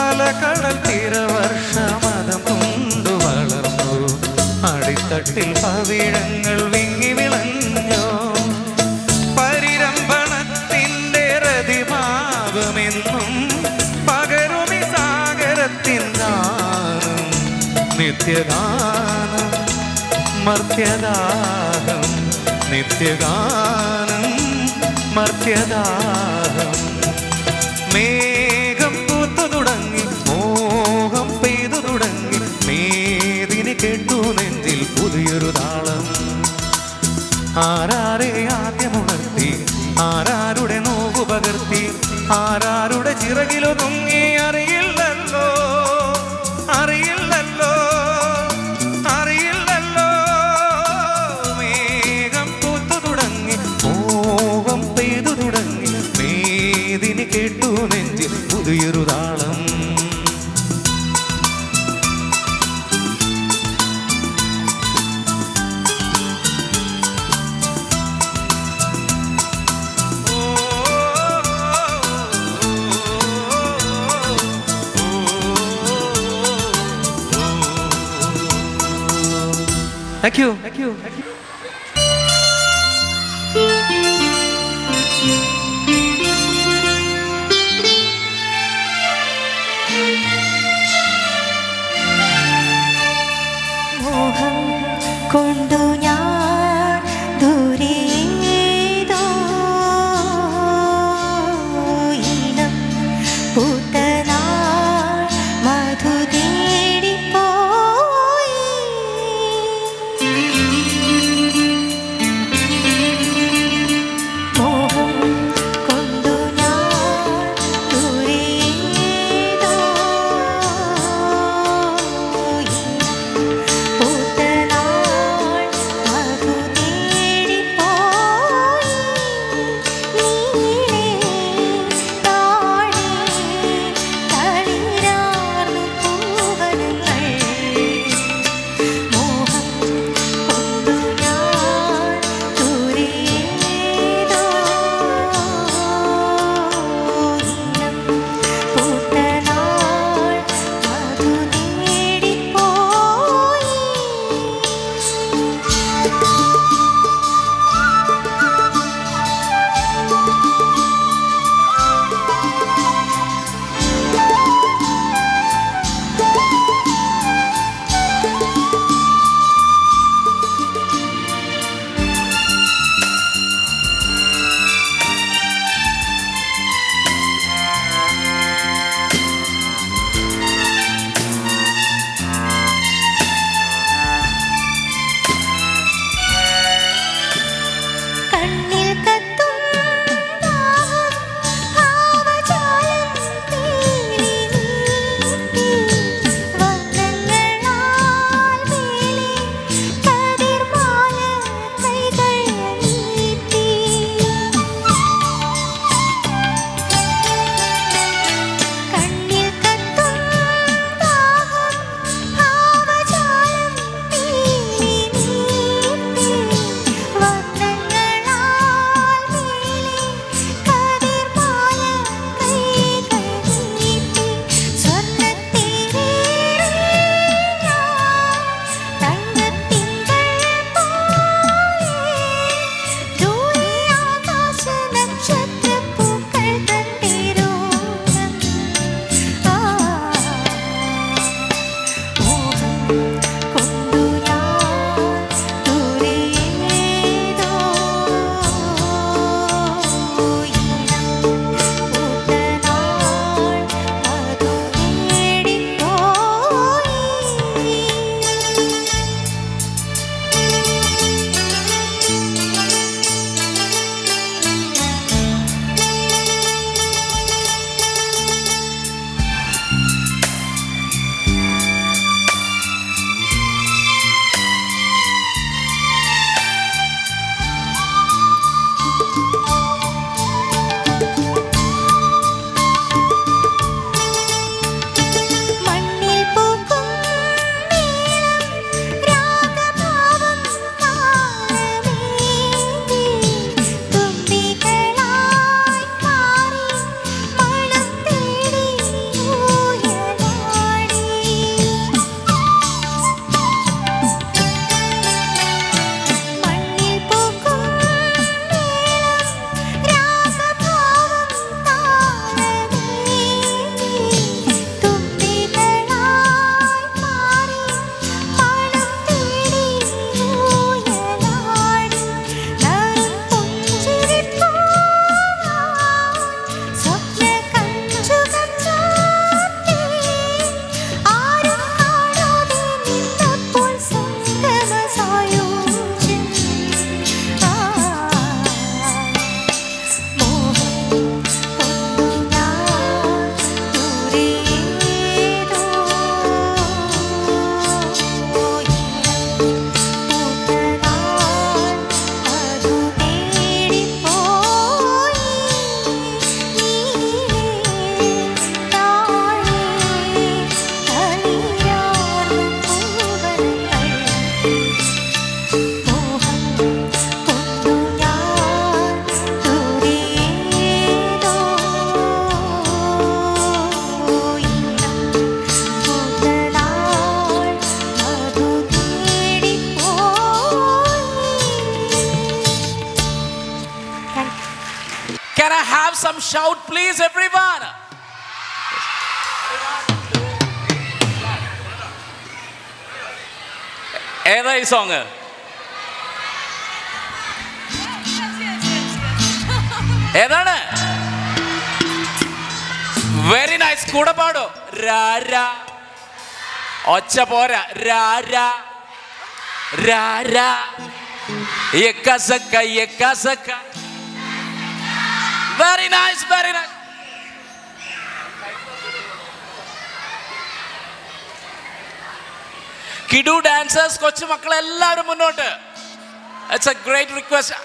അലകടൽ തീരവർഷമതം കൊണ്ടു വളർന്നു അടിത്തട്ടിൽ പവിഴങ്ങൾ വിങ്ങി വിളഞ്ഞു പരിരംഭണത്തിൻ്റെ രതിഭാവമെന്നും പകരുമി സാഗരത്തിൻ ഗാനം നിത്യഗാനം മർത്യദാഹം നിത്യഗാനം മർത്യദാഹം മേഘം പൂത്തു തുടങ്ങി മോഹം പെയ്തു തുടങ്ങി മേദിന് കേട്ടു നെഞ്ചിൽ പുതിയൊരു താളം ആരാരെ ആദ്യമുണർത്തി ആരാരുടെ നോവു പകർത്തി ആരാരുടെ ചിറകിലൊതുങ്ങി അറിയില്ലല്ലോ അറിയില്ലല്ലോ അറിയില്ലല്ലോ മേഘം പൂത്തു തുടങ്ങി മോഹം പെയ്തു തുടങ്ങി മേദിന് കേട്ടു നെഞ്ചിൽ പുതിയൊരു താളം Thank you. Thank you. Thank you. മോഹം കൊണ്ടു ഞാൻ ദൂരേതോ ഇനം പൂത്തനാൾ മധു തേടിപ്പോയി മോഹം കൊണ്ടു ഞാൻ ദൂരേതോ ഇനം പൂത്തനാൾ Can I have some shout, please, everyone? ഏതാ ഈ സോങ്? ഏതാണ്? Very nice. കൂടെ പാടോ. രാരാ ഒച്ച പോരാ. രാരാ രാരാ യക്കസക്ക യക്കസക്ക. Very nice, very nice. കിഡു ഡാൻസേഴ്സ്, കൊച്ചു മക്കളെല്ലാവരും മുന്നോട്ട്. It's a great request.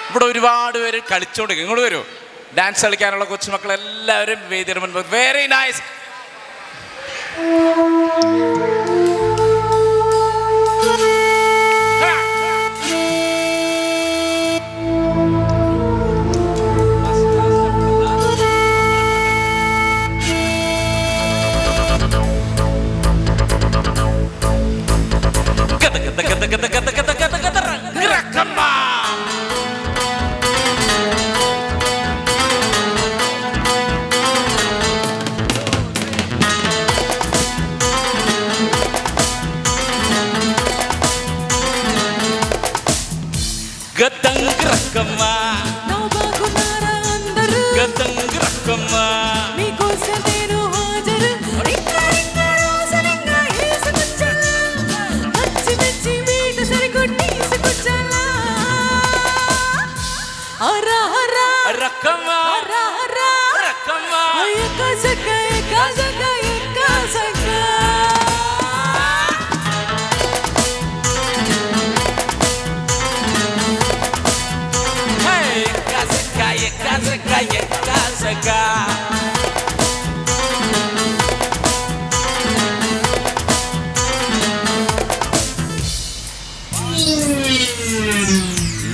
ഇവിടെ ഒരുപാട് പേര് കളിച്ചോണ്ട് ഇങ്ങോട്ട് വരൂ. ഡാൻസ് കളിക്കാനുള്ള കൊച്ചുമക്കളെല്ലാവരും വേദിയുടെ മുൻപ്. Very nice. గతంగ్రకమ్మా గతంగ్రకమ్మా మీకోసం నేను హాజరు రింగా రోసలింగా ఏసుకొచ్చాలా మచ్చి మచ్చి మీట సరికొట్టేసుకొచ్చాలా అరా అరా రకమ్మా అరా అరా రకమ్మా ఎక్కసక ఎక్కసక ఎక్కసక Yekasaka, yekasaka.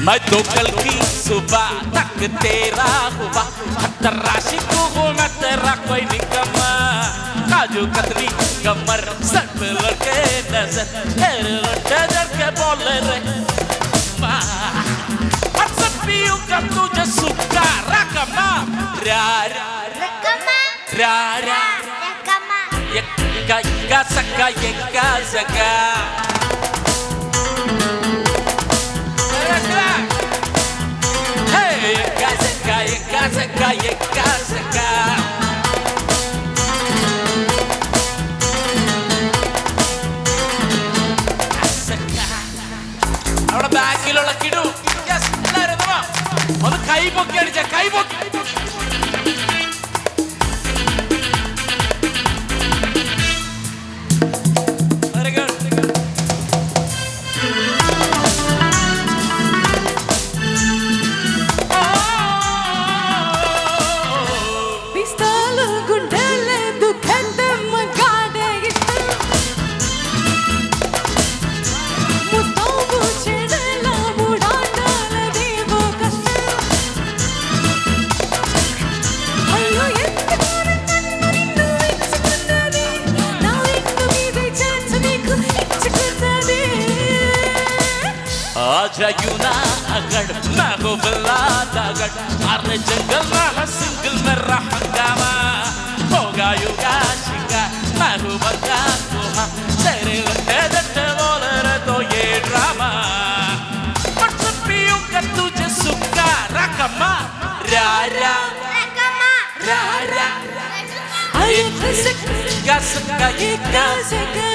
मैं तो कल की सुबह तक तेरा हुआ, तराशी को हो मैं तेरा कोई निकम्मा. काजू कतरी कमर सर पे लड़के नजर, तेरे लड़के जर के बोले रे माँ. Piu ka tuja suka rakama rara rakama rara rakama yekka yekka saka yekka saka. Hey yekka saka yekka saka yekka saka. അവിടെ ബാക്കിലുള്ള കിടു ഒന്ന് കൈപൊക്കി അടിച്ച കൈപൊക്കി. आजायूना अगड़ मैं हो बल्ला दागड़ मारने जंगल में है सिंगल में रहंगामा होगा युगा शिका मैं हो बंगा कोहा तेरे लट्टे जट्टे बोले रे तो ये ड्रामा मत पियो कर तुझे सुक्का रकमा रारा रकमा रारा ये कसका सका ये कसका.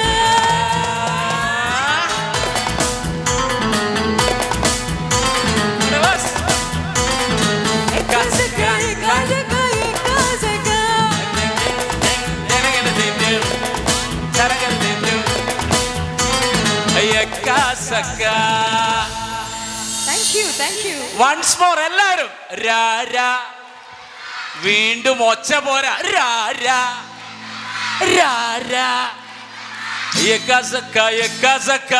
എക്കാസക്ക. Thank you. വൺസ് മോർ എല്ലാവരും രാ രാ. വീണ്ടും ഒച്ച പോരാ. രാ രാ രാ രാ. എക്കാസക്ക എക്കാസക്ക.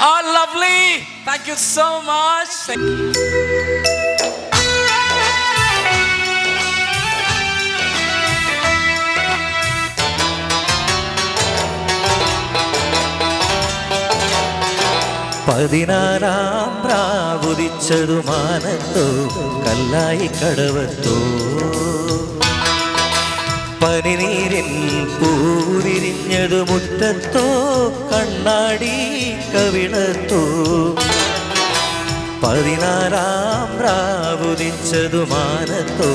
Oh, lovely. Thank you so much. പതിനാലാം പ്രാവുദിച്ചതു മാനത്തോ കല്ലായി കടവത്തോ പനിനീരിൻ പൂവിരിഞ്ഞതു മുറ്റത്തോ കണ്ണാടി കവിളത്തോ പതിനാലാം പ്രാവുദിച്ചതു മാനത്തോ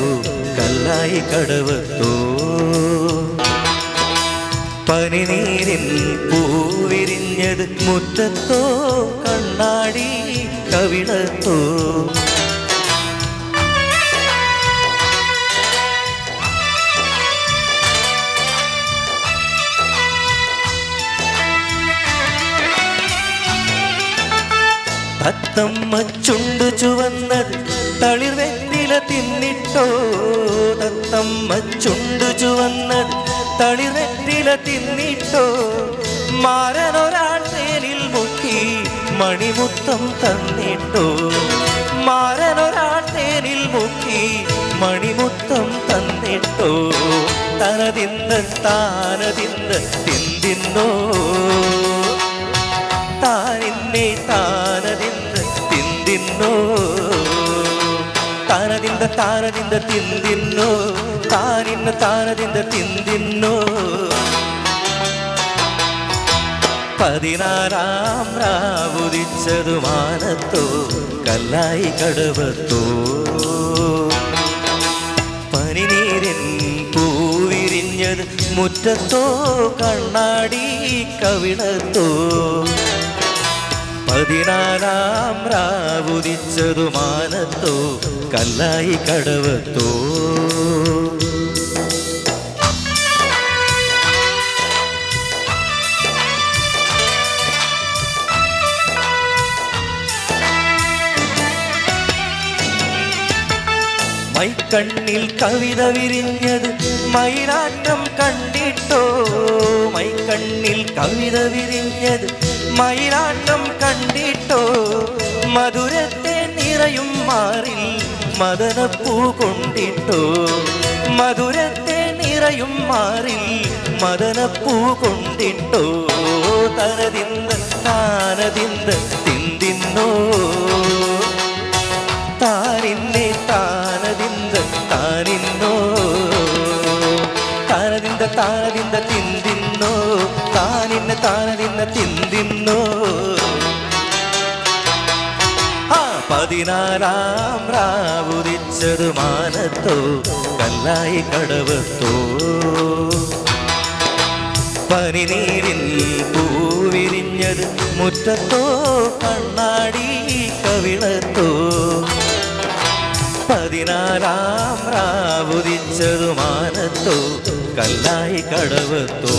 കല്ലായി കടവത്തോ പനിനീരിൻ പൂവിരിഞ്ഞത് മുറ്റത്തോ കണ്ണാടി കവിളത്തോ തത്തമ്മ ചുണ്ടു ചുവന്നത് തളിർ വെറ്റില തിന്നിട്ടോ തത്തമ്മ ചുണ്ടു ചുവന്നത് തളിർ വെറ്റില തിന്നിട്ടോ മാരനൊരാൾ തേനിൽ മുക്കി മണിമുത്തം തന്നിട്ടോ മാരനൊരാൾ തേനിൽ മുക്കി മണിമുത്തം തന്നിട്ടോ തനതിന്ന് താനതിന്ന് തിന്തിന്നോ താനിന്നെ താനതിന്ന് തിന്തിന്നോ താനതിന്ത താനതിന്ത തിന്തിന്നോ താനിന്ന് താനതിന്ത തിന്തിന്നോ പതിനാലാം രാവുദിച്ചതു മാനത്തോ കല്ലായി കടവത്തോ പനിനീരിൻ പൂവിരിഞ്ഞത് മുറ്റത്തോ കണ്ണാടി കവിളത്തോ പതിനാലാം രാവുദിച്ചതു മാനത്തോ കല്ലായി കടവത്തോ മൈക്കണ്ണിൽ കവിത വിരിഞ്ഞത് മയിലാട്ടം കണ്ടിട്ടോ മൈക്കണ്ണിൽ കവിത വിരിഞ്ഞത് മയിലാട്ടം കണ്ടിട്ടോ മധുരത്തെ നിറയും മാറിൽ മദനപ്പൂ കൊണ്ടിട്ടോ മധുരത്തെ നിറയും മാറിൽ മദനപ്പൂ കൊണ്ടിട്ടോ തനതിന്ന് താനതിന്ന് തിന്തിന്നോ താനിന്നെ താനതിന്ത താനിന്നോ താനതിന്ത താനതിന്ത തിന്തിന്നോ താനിന്നെ താനതിന്ന തിന്തിന്നോ ആ പതിനാലാം രാവുദിച്ചതു മാനത്തോ കല്ലായി കടവത്തോ പനിനീരിൻ പൂവിരിഞ്ഞത് മുറ്റത്തോ കണ്ണാടി കവിളത്തോ പതിനാലാം രാവുദിച്ചതു മാനത്തോ കല്ലായി കടവത്തോ